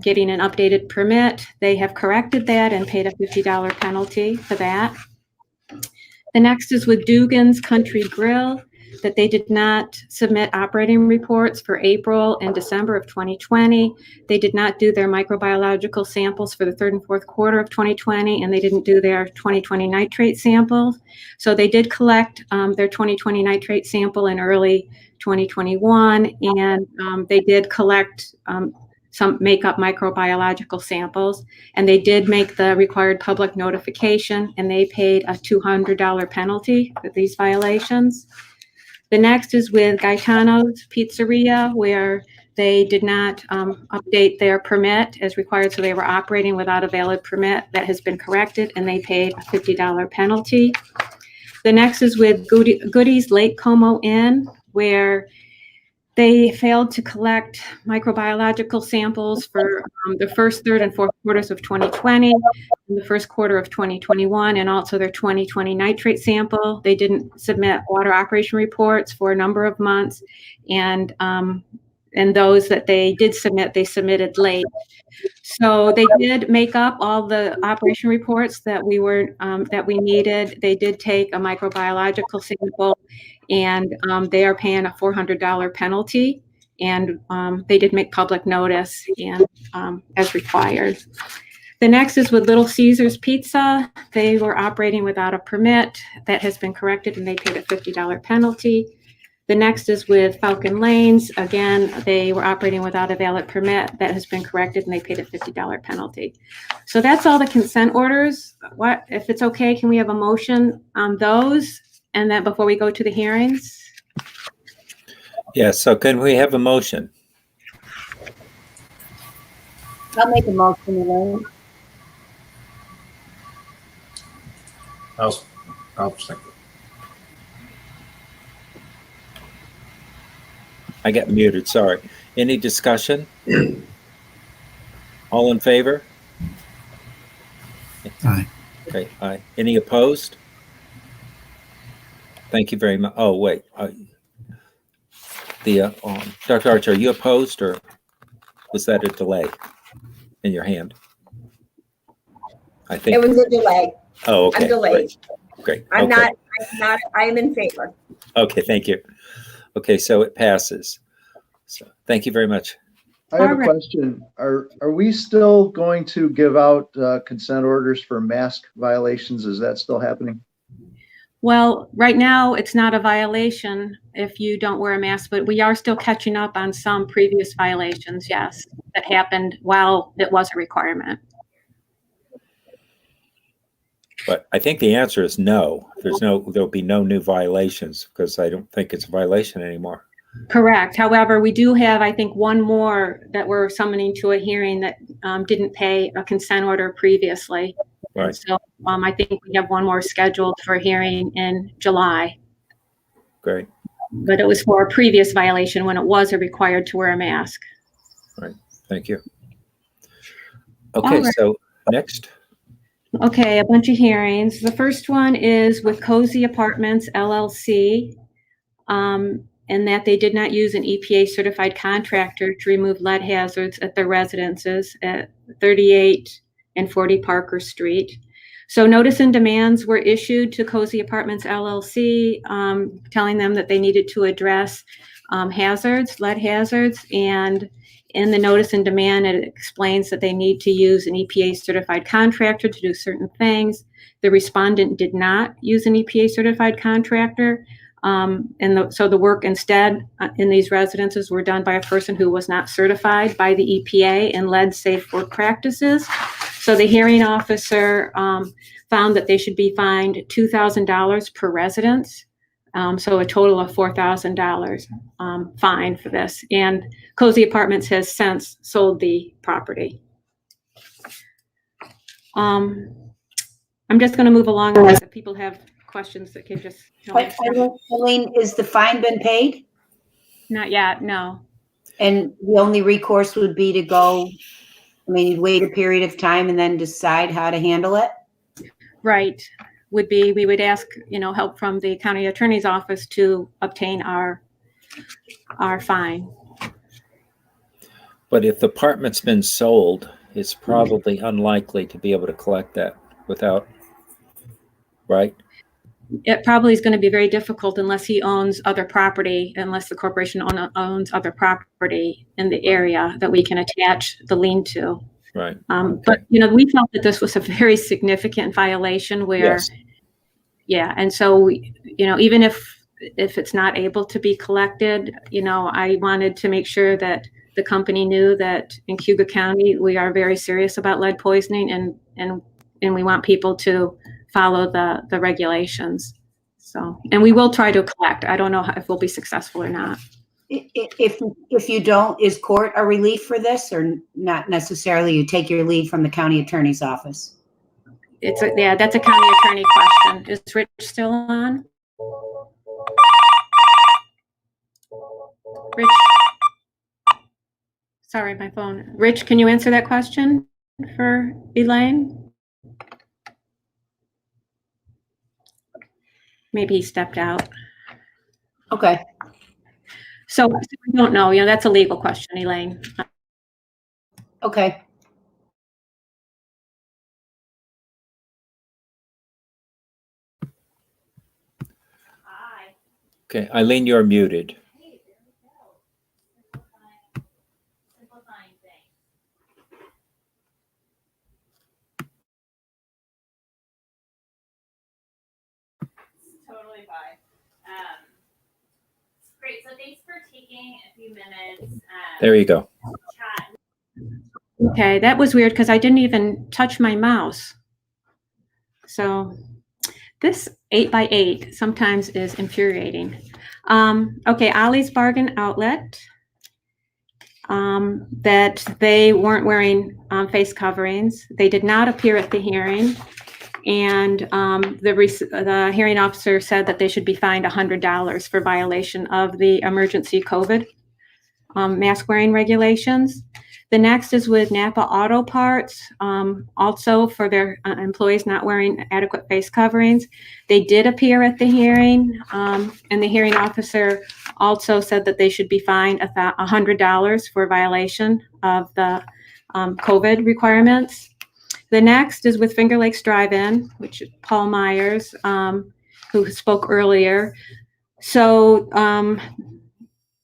S6: getting an updated permit. They have corrected that and paid a $50 penalty for that. The next is with Dugan's Country Grill, that they did not submit operating reports for April and December of 2020. They did not do their microbiological samples for the third and fourth quarter of 2020, and they didn't do their 2020 nitrate samples. So they did collect their 2020 nitrate sample in early 2021, and they did collect some makeup microbiological samples, and they did make the required public notification, and they paid a $200 penalty for these violations. The next is with Gaetano's Pizzeria, where they did not update their permit as required, so they were operating without a valid permit. That has been corrected, and they paid a $50 penalty. The next is with Goody's Lake Como Inn, where they failed to collect microbiological samples for the first, third, and fourth quarters of 2020, and the first quarter of 2021, and also their 2020 nitrate sample. They didn't submit water operation reports for a number of months, and those that they did submit, they submitted late. So they did make up all the operation reports that we needed. They did take a microbiological sample, and they are paying a $400 penalty, and they did make public notice and as required. The next is with Little Caesars Pizza. They were operating without a permit. That has been corrected, and they paid a $50 penalty. The next is with Falcon Lanes. Again, they were operating without a valid permit. That has been corrected and they paid a $50 penalty. So that's all the consent orders. What, if it's okay, can we have a motion on those? And then before we go to the hearings?
S3: Yeah, so can we have a motion?
S5: I'll make a motion, Elaine.
S8: I'll second.
S3: I got muted, sorry. Any discussion? All in favor?
S8: Aye.
S3: Okay, aye. Any opposed? Thank you very much. Oh, wait. Dr. Archer, are you opposed or was that a delay in your hand? I think.
S2: It was a delay.
S3: Oh, okay.
S2: I'm delayed.
S3: Great.
S2: I'm
S3: Okay.
S2: not, I'm in favor.
S3: Okay, thank you. Okay, so it passes. So thank you very much.
S10: I have a
S6: Alright.
S10: question. Are we still going to give out consent orders for mask violations? Is that still happening?
S6: Well, right now, it's not a violation if you don't wear a mask, but we are still catching up on some previous violations, yes, that happened while it was a requirement.
S3: But I think the answer is no. There'll be no new violations because I don't think it's a violation anymore.
S6: Correct. However, we do have, I think, one more that we're summoning to a hearing that didn't pay a consent order previously.
S3: Right.
S6: So I think we have one more scheduled for a hearing in July.
S3: Great.
S6: But it was for a previous violation when it was required to wear a mask.
S3: Right. Thank you. Okay,
S6: Alright.
S3: so next.
S6: Okay, a bunch of hearings. The first one is with Cozy Apartments LLC, and that they did not use an EPA certified contractor to remove lead hazards at their residences at 38 and 40 Parker Street. So notice and demands were issued to Cozy Apartments LLC, telling them that they needed to address hazards, lead hazards, and in the notice and demand, it explains that they need to use an EPA certified contractor to do certain things. The respondent did not use an EPA certified contractor. So the work instead in these residences were done by a person who was not certified by the EPA in lead safe work practices. So the hearing officer found that they should be fined $2,000 per residence. So a total of $4,000 fine for this. And Cozy Apartments has since sold the property. I'm just going to move along. If people have questions that can just tell me.
S5: Elaine, is the fine been paid?
S6: Not yet, no.
S5: And the only recourse would be to go, you'd wait a period of time and then decide how to handle it?
S6: Right. Would be, we would ask, help from the county attorney's office to obtain our fine.
S3: But if the apartment's been sold, it's probably unlikely to be able to collect that without, right?
S6: It probably is going to be very difficult unless he owns other property, unless the corporation owns other property in the area that we can attach the lien to.
S3: Right.
S6: But, we felt that this was a very significant violation where,
S3: Yes.
S6: yeah. And so, even if it's not able to be collected, I wanted to make sure that the company knew that in Cuba County, we are very serious about lead poisoning and we want people to follow the regulations. So, and we will try to collect. I don't know if we'll be successful or not.
S5: If you don't, is court a relief for this, or not necessarily? You take your lead from the county attorney's office?
S6: That's a county attorney question. Is Rich still on? Rich? Sorry, my phone. Rich, can you answer that question for Elaine? Maybe he stepped out.
S5: Okay.
S6: So we don't know. That's a legal question, Elaine.
S5: Okay.
S3: Okay, Eileen, you're muted.
S4: Totally fine.
S14: thanks for taking a few minutes.
S3: There you go.
S14: Chat.
S6: Okay, that was weird because I didn't even touch my mouse. So this 8x8 sometimes is infuriating. Okay, Ollie's Bargain Outlet, that they weren't wearing face coverings. They did not appear at the hearing. And the hearing officer said that they should be fined $100 for violation of the emergency COVID mask wearing regulations. The next is with Napa Auto Parts, also for their employees not wearing adequate face coverings. They did appear at the hearing, and the hearing officer also said that they should be fined $100 for violation of the COVID requirements. The next is with Finger Lakes Drive-In, which is Paul Myers, who spoke earlier. So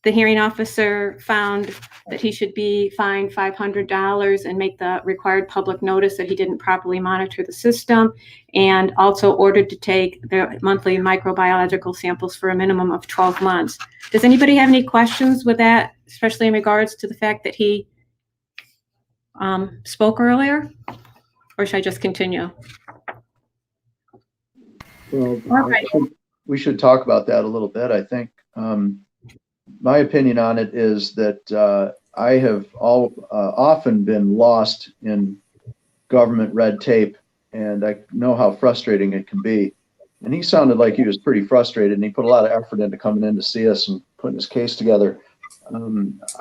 S6: the hearing officer found that he should be fined $500 and make the required public notice that he didn't properly monitor the system, and also ordered to take their monthly microbiological samples for a minimum of 12 months. Does anybody have any questions with that, especially in regards to the fact that he spoke earlier? Or should I just continue?
S10: Well,
S6: All right.
S10: I think we should talk about that a little bit. I think my opinion on it is that I have often been lost in government red tape, and I know how frustrating it can be. And he sounded like he was pretty frustrated, and he put a lot of effort into coming in to see us and putting his case together.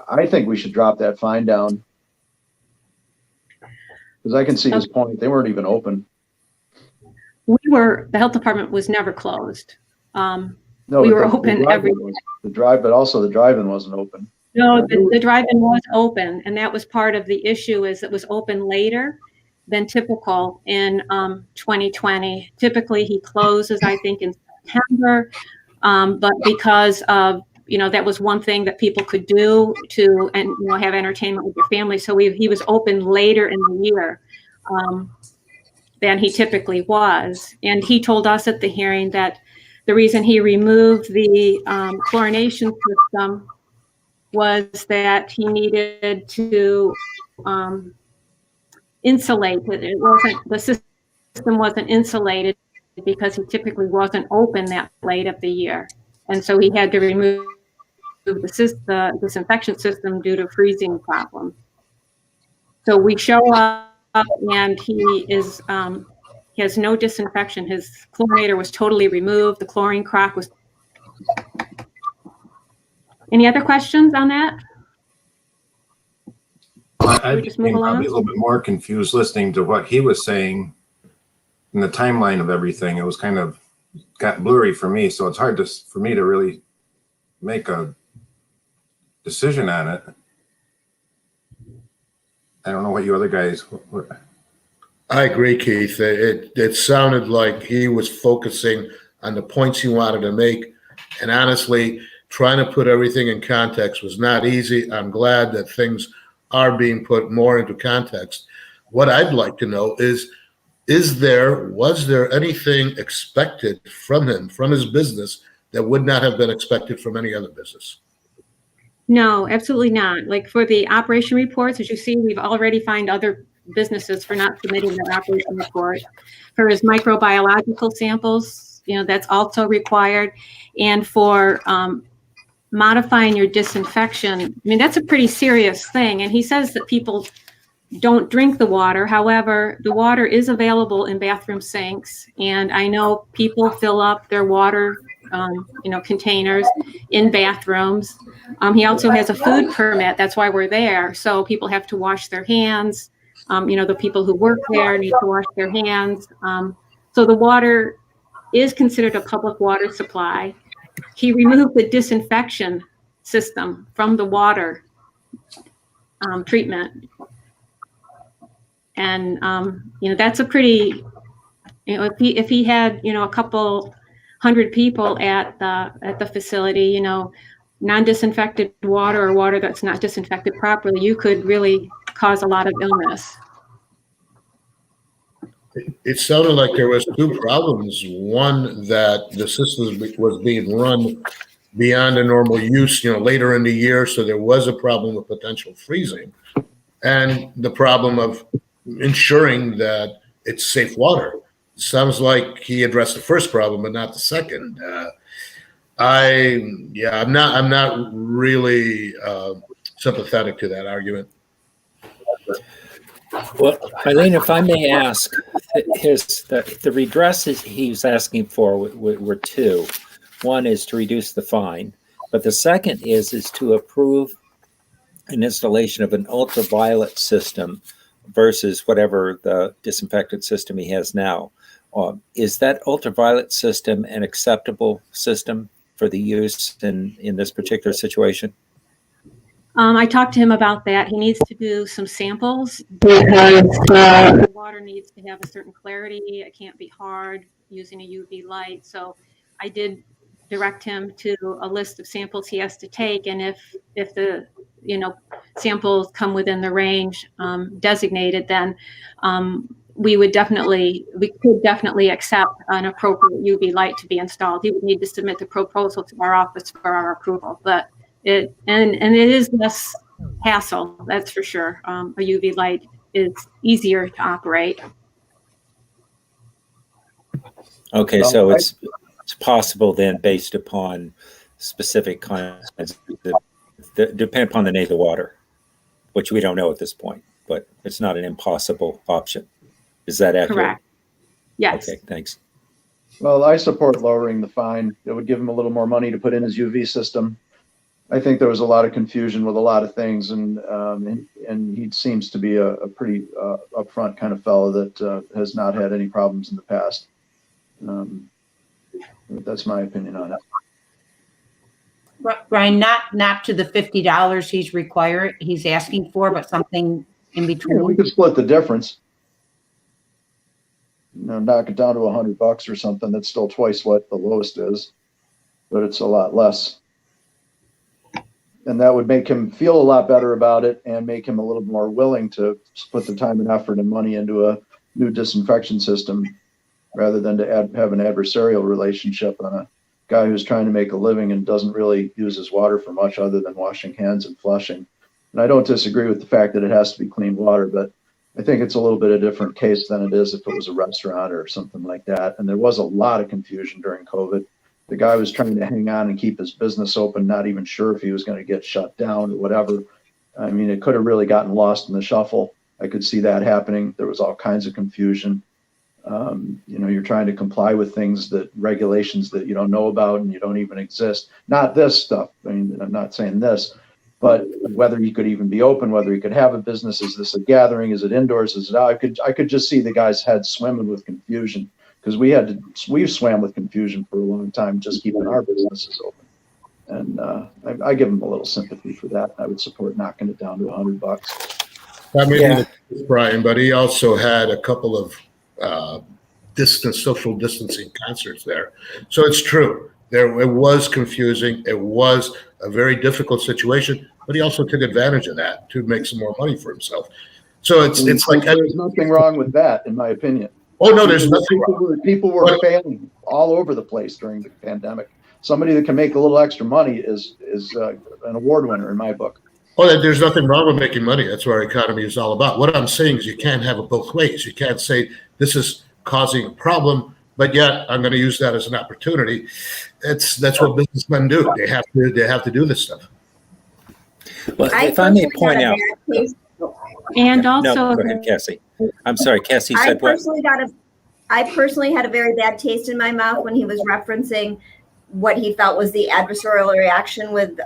S10: I think we should drop that fine down, because I can see his point. They weren't even open.
S6: The health department was never closed.
S10: No,
S6: we
S10: but
S6: were
S10: the
S6: open every day.
S10: but also the drive-in wasn't open.
S6: No, the drive-in was open, and that was part of the issue, is it was open later than typical in 2020. Typically, he closes, I think, in September, but because of, that was one thing that people could do to, and have entertainment with their family. So he was open later in the year than he typically was. And he told us at the hearing that the reason he removed the chlorination system was that he needed to insulate it. The system wasn't insulated because he typically wasn't open that late of the year. And so he had to remove the disinfection system due to freezing problems. So we show up and he has no disinfection. His chlorinator was totally removed. The chlorine crock was. Any other questions on that?
S15: I
S6: just move
S15: became
S6: along?
S15: probably a little bit more confused listening to what he was saying in the timeline of everything. It was kind of got blurry for me, so it's hard for me to really make a decision on it. I don't know what you other guys.
S12: I agree, Keith. It sounded like he was focusing on the points he wanted to make. And honestly, trying to put everything in context was not easy. I'm glad that things are being put more into context. What I'd like to know is was there anything expected from him, from his business, that would not have been expected from any other business?
S6: No, absolutely not. Like for the operation reports, as you see, we've already fined other businesses for not submitting their operation report. For his microbiological samples, that's also required. And for modifying your disinfection, that's a pretty serious thing. And he says that people don't drink the water. However, the water is available in bathroom sinks. And I know people fill up their water containers in bathrooms. He also has a food permit. That's why we're there. So people have to wash their hands. The people who work there need to wash their hands. So the water is considered a public water supply. He removed the disinfection system from the water treatment. And, that's a pretty, if he had, a couple hundred people at the facility, non-disinfected water or water that's not disinfected properly, you could really cause a lot of illness.
S12: It sounded like there was two problems. One, that the system was being run beyond a normal use, later in the year. So there was a problem of potential freezing and the problem of ensuring that it's safe water. Sounds like he addressed the first problem, but not the second. I'm not really sympathetic to that argument.
S3: Well, Eileen, if I may ask, the redresses he's asking for were two. One is to reduce the fine, but the second is to approve an installation of an ultraviolet system versus whatever the disinfectant system he has now. Is that ultraviolet system an acceptable system for the use in this particular situation?
S6: I talked to him about that. He needs to do some samples because the water needs to have a certain clarity. It can't be hard using a UV light. So I did direct him to a list of samples he has to take. And if the samples come within the range designated, then we could definitely accept an appropriate UV light to be installed. He would need to submit the proposal to our office for our approval, but it is less hassle, that's for sure. A UV light is easier to operate.
S3: Okay, so it's possible then, based upon specific kinds, depend upon the name of the water, which we don't know at this point, but it's not an impossible option. Is that accurate?
S6: Correct. Yes.
S3: Okay, thanks.
S10: Well, I support lowering the fine. It would give him a little more money to put in his UV system. I think there was a lot of confusion with a lot of things, and he seems to be a pretty upfront kind of fellow that has not had any problems in the past. That's my opinion on it.
S5: Brian, not to the $50 he's asking for, but something in between.
S10: Yeah, we could split the difference. Knock it down to $100 or something. That's still twice what the lowest is, but it's a lot less. And that would make him feel a lot better about it and make him a little more willing to put the time and effort and money into a new disinfection system rather than to have an adversarial relationship on a guy who's trying to make a living and doesn't really use his water for much other than washing hands and flushing. And I don't disagree with the fact that it has to be clean water, but I think it's a little bit of a different case than it is if it was a restaurant or something like that. And there was a lot of confusion during COVID. The guy was trying to hang on and keep his business open, not even sure if he was going to get shut down or whatever. I mean, it could have really gotten lost in the shuffle. I could see that happening. There was all kinds of confusion. You're trying to comply with regulations that you don't know about and you don't even exist. Not this stuff. I mean, I'm not saying this, but whether you could even be open, whether you could have a business, is this a gathering? Is it indoors? Is it out? I could just see the guy's head swimming with confusion because we've swam with confusion for a long time, just keeping our businesses open. And I give him a little sympathy for that. I would support knocking it down to $100.
S12: That may be the case, Brian, but he also had a couple of social distancing concerts there. So it's true. It was confusing. It was a very difficult situation, but he also took advantage of that to make some more money for himself. So it's like
S10: there's nothing wrong with that, in my opinion.
S12: Oh no, there's nothing wrong.
S10: People were failing all over the place during the pandemic. Somebody that can make a little extra money is an award winner in my book.
S12: Oh, there's nothing wrong with making money. That's what our economy is all about. What I'm saying is you can't have it both ways. You can't say this is causing a problem, but yet I'm going to use that as an opportunity. That's what businessmen do. They have to do this stuff.
S3: Well, if I may point out,
S6: and also,
S3: no, go ahead, Cassie. I'm sorry, Cassie said what?
S2: I personally had a very bad taste in my mouth when he was referencing what he felt was the adversarial reaction with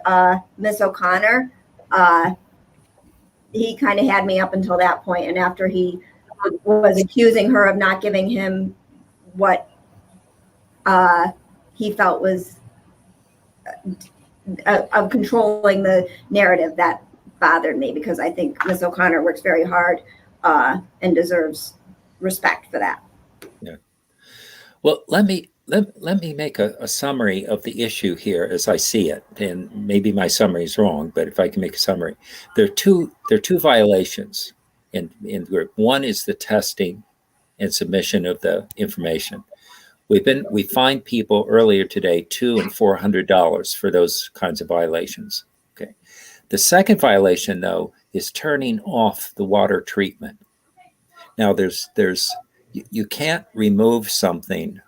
S2: Miss O'Connor. He kind of had me up until that point, and after he was accusing her of not giving him what he felt was of controlling the narrative, that bothered me because I think Miss O'Connor works very hard and deserves respect for that.
S3: Yeah. Well, let me make a summary of the issue here as I see it, and maybe my summary is wrong, but if I can make a summary, there are two violations in the group. One is the testing and submission of the information. We fined people earlier today $200 and $400 for those kinds of violations. Okay. The second violation, though, is turning off the water treatment. Now, you can't remove something,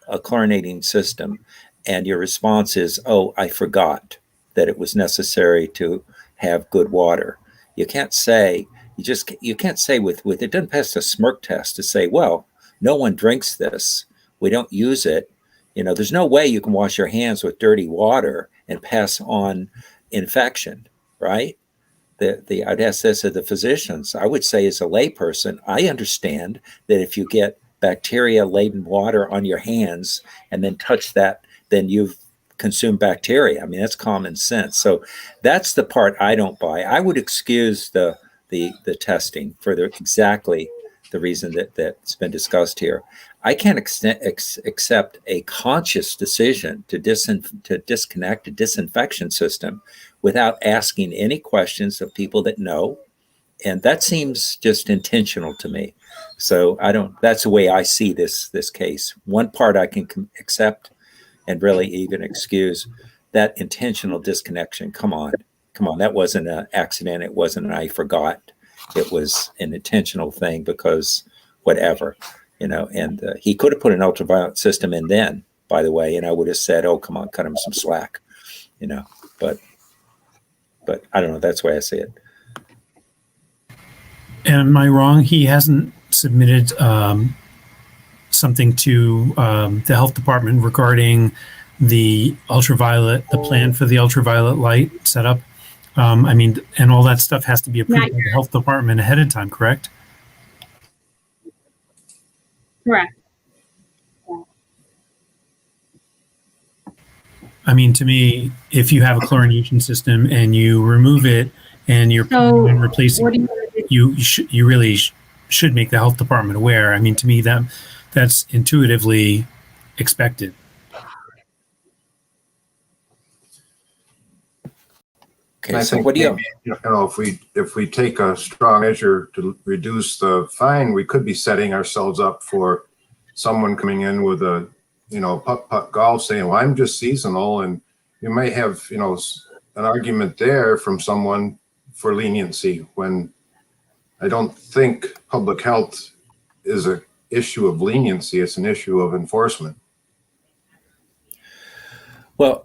S3: a chlorinating system, and your response is, "Oh, I forgot that it was necessary to have good water." You can't say with it doesn't pass the smirk test to say, "Well, no one drinks this. We don't use it." There's no way you can wash your hands with dirty water and pass on infection, right? I'd ask this of the physicians. I would say, as a layperson, I understand that if you get bacteria-laden water on your hands and then touch that, then you've consumed bacteria. I mean, that's common sense. So that's the part I don't buy. I would excuse the testing for exactly the reason that's been discussed here. I can't accept a conscious decision to disconnect a disinfection system without asking any questions of people that know. And that seems just intentional to me. So that's the way I see this case. One part I can accept and really even excuse, that intentional disconnection. Come on. That wasn't an accident. It wasn't an I forgot. It was an intentional thing because whatever, and he could have put an ultraviolet system in then, by the way, and I would have said, "Oh, come on, cut him some slack," but I don't know. That's the way I see it.
S8: Am I wrong? He hasn't submitted something to the health department regarding the plan for the ultraviolet light setup. And all that stuff has to be approved by the health department ahead of time, correct?
S6: Correct.
S8: To me, if you have a chlorination system and you remove it and you're replacing it, you really should make the health department aware. To me, that's intuitively expected.
S3: Okay, so what do you?
S15: If we take a strong measure to reduce the fine, we could be setting ourselves up for someone coming in with a putt golf saying, "Well, I'm just seasonal," and you might have an argument there from someone for leniency, when I don't think public health is an issue of leniency. It's an issue of enforcement.
S3: Well,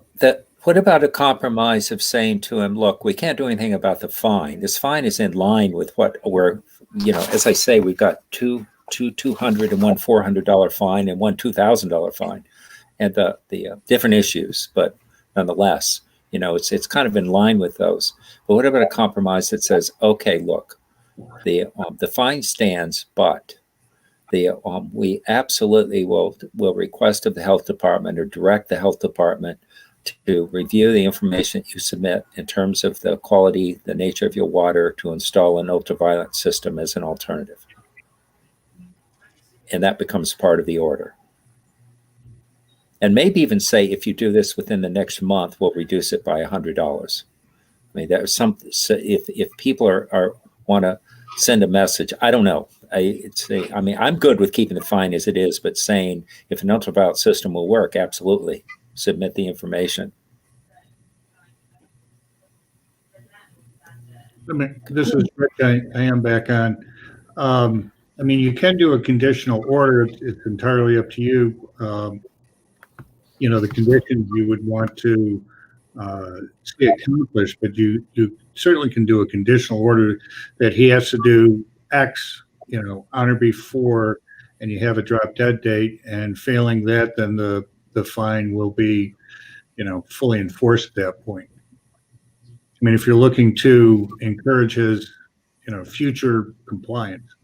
S3: what about a compromise of saying to him, "Look, we can't do anything about the fine. This fine is in line with what we're, as I say, we've got two $200 and one $400 fine and one $2,000 fine, and the different issues, but nonetheless, it's kind of in line with those. But what about a compromise that says, okay, look, the fine stands, but we absolutely will request of the health department or direct the health department to review the information you submit in terms of the quality, the nature of your water, to install an ultraviolet system as an alternative." And that becomes part of the order. And maybe even say, if you do this within the next month, we'll reduce it by $100. There's if people are want to send a message, I don't know. I'm good with keeping the fine as it is, but saying if an ultraviolet system will work, absolutely submit the information.
S13: This is Rick. I am back on. You can do a conditional order. It's entirely up to you. The conditions you would want to see accomplished, but you certainly can do a conditional order that he has to do X, on or before, and you have a drop dead date. And failing that, then the fine will be, fully enforced at that point. If you're looking to encourage his, future compliance.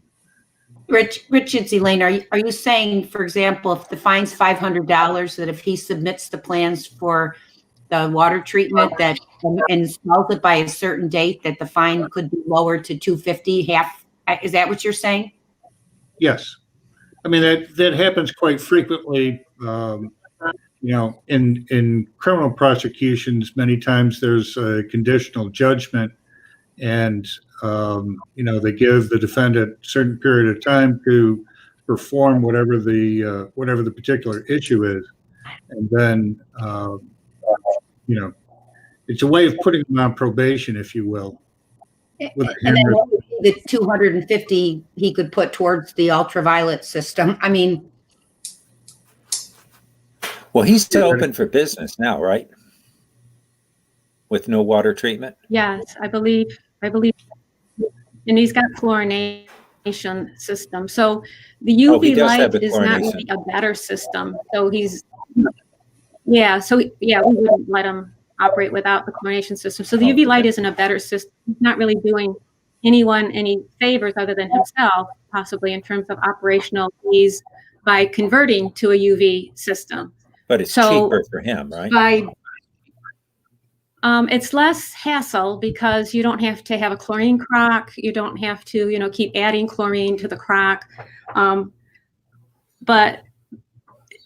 S5: Richard, Elaine, are you saying, for example, if the fine's $500, that if he submits the plans for the water treatment and installs it by a certain date, that the fine could be lowered to $250, half? Is that what you're saying?
S13: Yes. That happens quite frequently. In criminal prosecutions, many times there's a conditional judgment, and they give the defendant a certain period of time to perform whatever the particular issue is, and then it's a way of putting them on probation, if you will.
S5: And then the 250 he could put towards the ultraviolet system. I mean,
S3: Well, he's still open for business now, right? With no water treatment?
S6: Yes, I believe, and he's got chlorination system. So the
S3: Oh, he
S6: UV
S3: does have
S6: light
S3: the
S6: is not
S3: chlorination.
S6: really a better system. So we wouldn't let him operate without the chlorination system. So the UV light isn't a better system. He's not really doing anyone any favors other than himself, possibly in terms of operational ease by converting to a UV system.
S3: But it's
S6: So,
S3: cheaper for him, right?
S6: It's less hassle because you don't have to have a chlorine crock. You don't have to, keep adding chlorine to the crock. But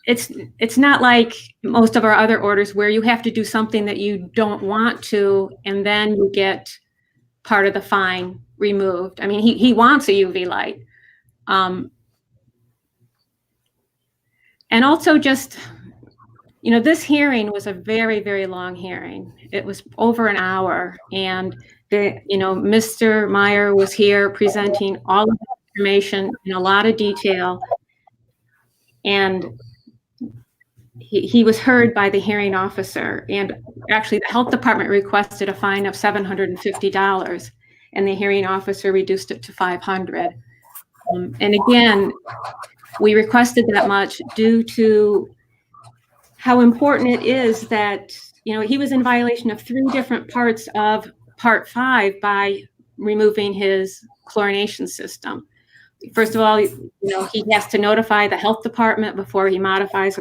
S6: it's not like most of our other orders where you have to do something that you don't want to, and then you get part of the fine removed. I mean, he wants a UV light. And also just, this hearing was a very, very long hearing. It was over an hour, and Mr. Meyer was here presenting all of the information in a lot of detail, and he was heard by the hearing officer. And actually, the health department requested a fine of $750, and the hearing officer reduced it to $500. And again, we requested that much due to how important it is that, he was in violation of 3 different parts of Part 5 by removing his chlorination system. First of all, he has to notify the health department before he modifies,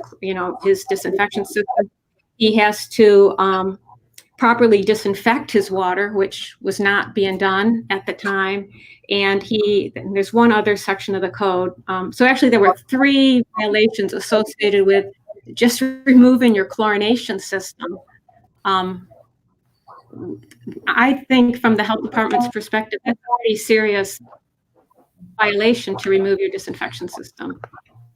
S6: his disinfection system. He has to properly disinfect his water, which was not being done at the time. And there's one other section of the code. So actually there were 3 violations associated with just removing your chlorination system. I think from the health department's perspective, that's a pretty serious violation to remove your disinfection system.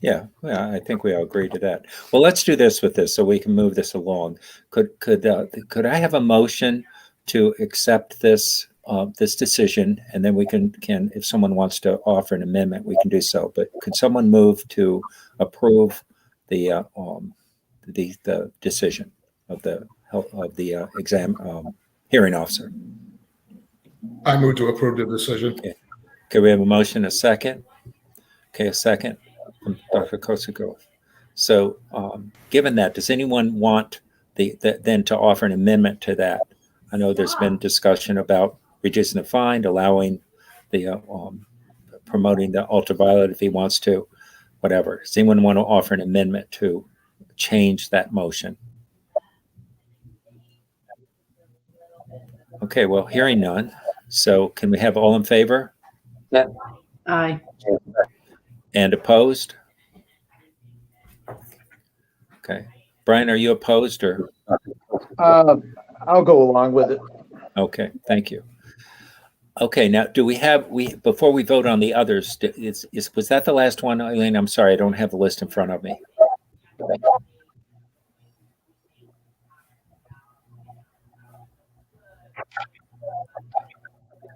S3: Yeah, I think we all agree to that. Well, let's do this with this so we can move this along. Could I have a motion to accept this decision, and then we can if someone wants to offer an amendment, we can do so. But could someone move to approve the decision of the exam hearing officer?
S12: I move to approve the decision.
S3: Okay. Can we have a motion, a second? Okay, a second from Dr. Kosakov. So given that, does anyone want then to offer an amendment to that? I know there's been discussion about reducing the fine, allowing the promoting the ultraviolet if he wants to, whatever. Does anyone want to offer an amendment to change that motion? Okay, well, hearing none. So can we have all in favor?
S5: Aye.
S3: And opposed? Okay. Brian, are you opposed or?
S10: I'll go along with it.
S3: Okay, thank you. Okay, now do before we vote on the others, was that the last one, Elaine? I'm sorry, I don't have the list in front of me.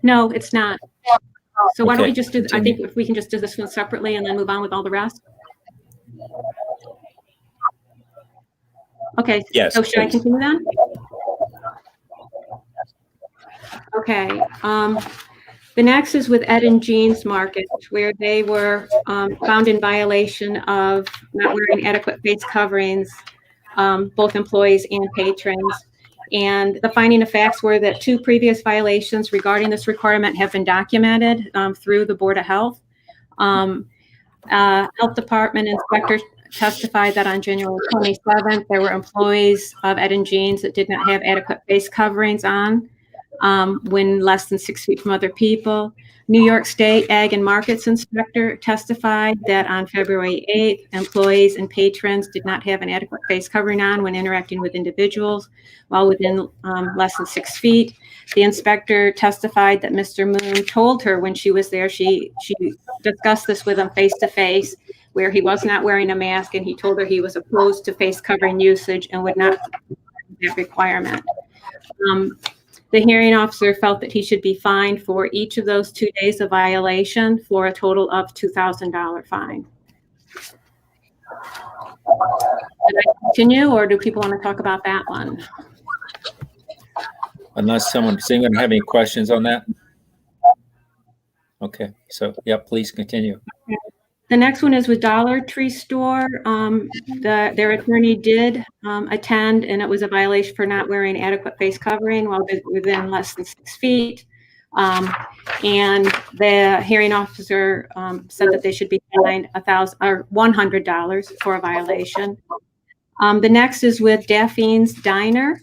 S6: No, it's not. So why don't we
S3: Okay,
S6: just I think if we can just do this one separately and then move on with all the rest? Okay.
S3: Yes,
S6: So should I
S3: please.
S6: continue then? Okay. The next is with Ed and Jean's Market, where they were found in violation of not wearing adequate face coverings, both employees and patrons. And the finding of facts were that 2 previous violations regarding this requirement have been documented through the Board of Health. Health Department inspector testified that on January 27th, there were employees of Ed and Jean's that did not have adequate face coverings on. when less than 6 feet from other people. New York State Ag and Markets Inspector testified that on February 8th, employees and patrons did not have an adequate face covering on when interacting with individuals while within less than 6 feet. The inspector testified that Mr. Moon told her when she was there, she discussed this with him face to face, where he was not wearing a mask, and he told her he was opposed to face covering usage and would not that requirement. The hearing officer felt that he should be fined for each of those 2 days of violation for a total of $2,000 fine. Should I continue, or do people want to talk about that one?
S3: Unless does anyone have any questions on that? Okay, so yeah, please continue.
S6: The next one is with Dollar Tree Store. Their attorney did attend, and it was a violation for not wearing adequate face covering while within less than 6 feet. And the hearing officer said that they should be fined $100 for a violation. The next is with Daffine's Diner,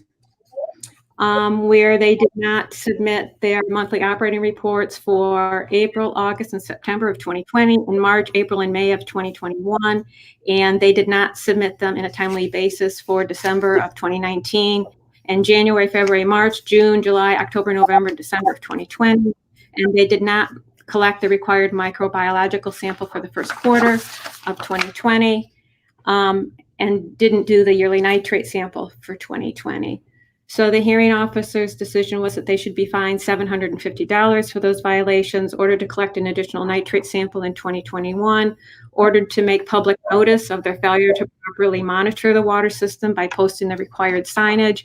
S6: where they did not submit their monthly operating reports for April, August, and September of 2020, and March, April, and May of 2021. And they did not submit them in a timely basis for December of 2019, and January, February, March, June, July, October, November, December of 2020. And they did not collect the required microbiological sample for the first quarter of 2020, and didn't do the yearly nitrate sample for 2020. So the hearing officer's decision was that they should be fined $750 for those violations, ordered to collect an additional nitrate sample in 2021, ordered to make public notice of their failure to properly monitor the water system by posting the required signage,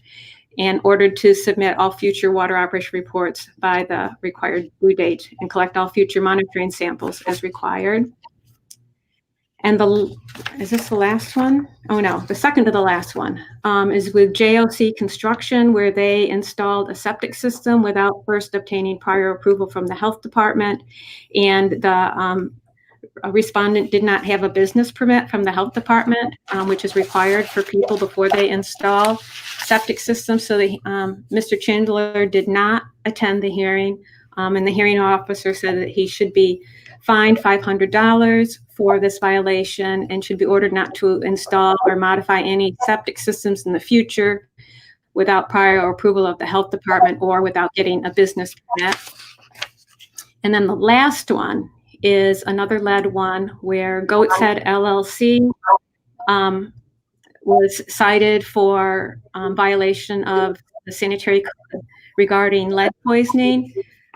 S6: and ordered to submit all future water operation reports by the required due date and collect all future monitoring samples as required. And is this the last one? Oh no, the second to the last one is with JOC Construction, where they installed a septic system without first obtaining prior approval from the health department. And the respondent did not have a business permit from the health department, which is required for people before they install septic systems. So Mr. Chandler did not attend the hearing, and the hearing officer said that he should be fined $500 for this violation and should be ordered not to install or modify any septic systems in the future without prior approval of the health department or without getting a business permit. And then the last one is another lead one where Goat's Head LLC was cited for violation of the sanitary code regarding lead poisoning.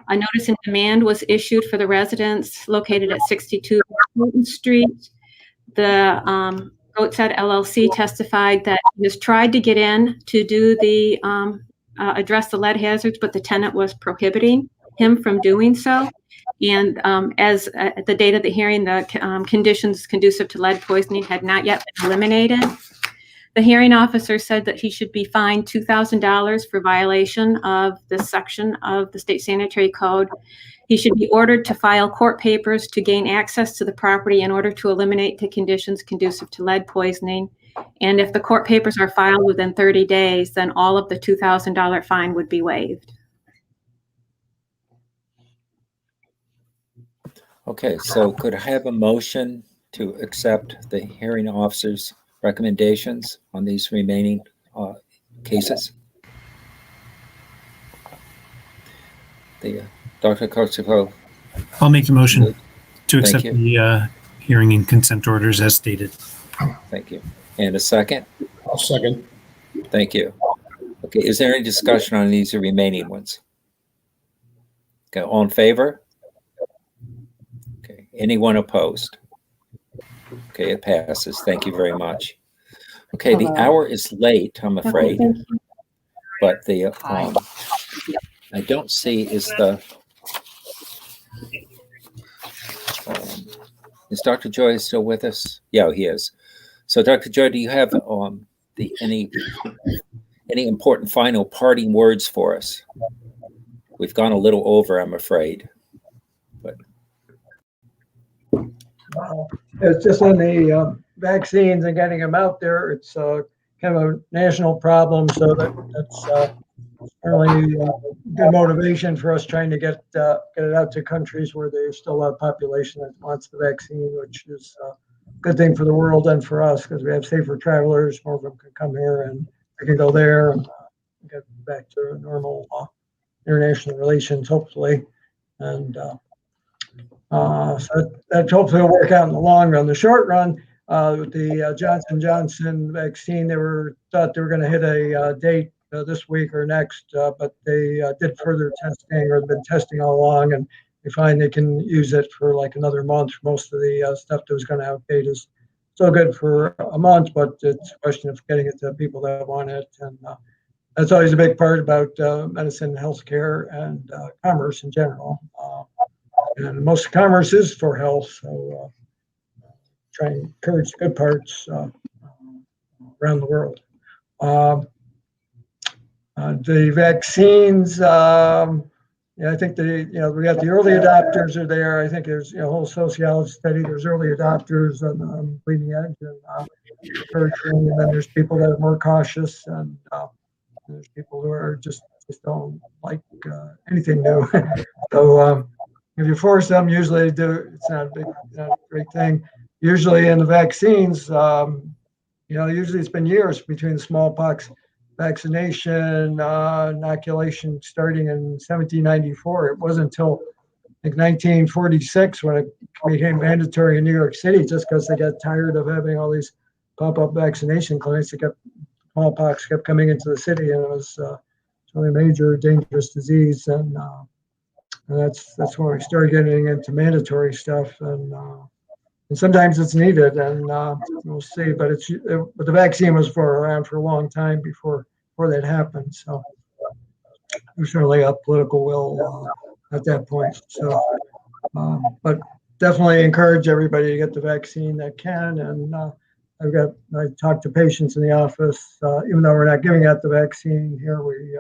S6: A notice in demand was issued for the residents located at 62 Fulton Street. The Goat's Head LLC testified that he has tried to get in to do the address the lead hazards, but the tenant was prohibiting him from doing so. And as at the date of the hearing, the conditions conducive to lead poisoning had not yet been eliminated. The hearing officer said that he should be fined $2,000 for violation of this section of the state sanitary code. He should be ordered to file court papers to gain access to the property in order to eliminate the conditions conducive to lead poisoning. And if the court papers are filed within 30 days, then all of the $2,000 fine would be waived.
S3: Okay, so could I have a motion to accept the hearing officer's recommendations on these remaining cases? Dr. Kotziko.
S8: I'll make the motion to accept
S3: you.
S8: the hearing and consent orders as stated.
S3: Thank you. And a second?
S12: I'll second.
S3: Thank you. Okay, is there any discussion on these remaining ones? Okay, all in favor? Okay, anyone opposed? Okay, it passes. Thank you very much. Okay, the hour is late, I'm afraid, but the I don't see is Dr. Joy still with us? Yeah, he is. So, Dr. Joy, do you have any important final parting words for us? We've gone a little over, I'm afraid. But
S16: it's just on the vaccines and getting them out there. It's kind of a national problem, so that's certainly good motivation for us trying to get it out to countries where there's still a population that wants the vaccine, which is a good thing for the world and for us because we have safer travelers. More of them can come here and we can go there and get back to normal international relations, hopefully. And so that hopefully will work out in the long run. The short run, with the Johnson & Johnson vaccine, thought they were going to hit a date this week or next, but they did further testing or been testing all along, and they find they can use it for like another month. Most of the stuff that was going to outdate is still good for a month, but it's a question of getting it to people that want it. And that's always a big part about medicine, healthcare, and commerce in general. And most commerce is for health, so try and encourage the good parts around the world. The vaccines, I think we got the early adopters are there. I think there's a whole sociology study. There's early adopters on the bleeding edge and encouraging, and then there's people that are more cautious, and there's people who are just don't like anything new. So if you force them, usually they do. It's not a great thing. Usually in the vaccines, usually it's been years between the smallpox vaccination, inoculation starting in 1794. It wasn't until I think 1946 when it became mandatory in New York City, just because they got tired of having all these pop-up vaccination clinics. Smallpox kept coming into the city, and it was really a major dangerous disease. And that's when we started getting into mandatory stuff. And sometimes it's needed, and we'll see. But but the vaccine was around for a long time before that happened. So there's certainly a political will at that point. So, but definitely encourage everybody to get the vaccine that can. And I talk to patients in the office, even though we're not giving out the vaccine here. We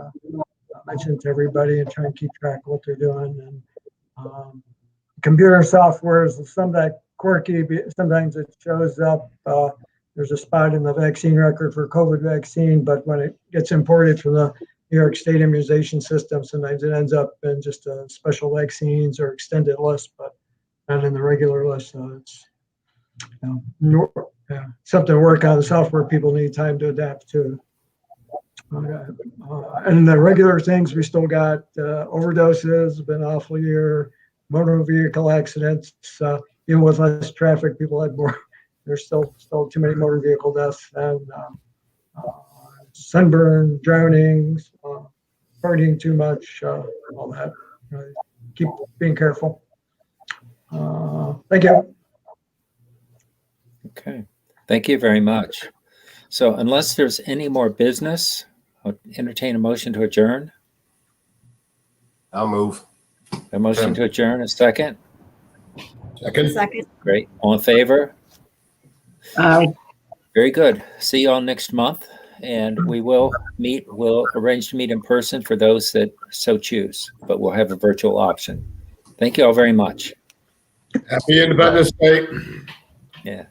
S16: mention it to everybody and try and keep track of what they're doing. And computer software is some of that quirky. Sometimes it shows up. There's a spot in the vaccine record for COVID vaccine, but when it gets imported from the New York State immunization system, sometimes it ends up in just special vaccines or extended list, but not in the regular list. So it's something to work on. The software people need time to adapt to. And the regular things, we still got overdoses. Been an awful year. Motor vehicle accidents. Even with less traffic, people had more. There's still too many motor vehicle deaths, and sunburn, drownings, partying too much, all that. Keep being careful. Thank you.
S3: Okay, thank you very much. So unless there's any more business, I'll entertain a motion to adjourn.
S15: I'll move.
S3: A motion to adjourn, a second?
S2: Second.
S3: Great. All in favor?
S5: Aye.
S3: Very good. See you all next month, and we will meet. We'll arrange to meet in person for those that so choose, but we'll have a virtual option. Thank you all very much.
S12: Happy Independence Day.
S3: Yeah.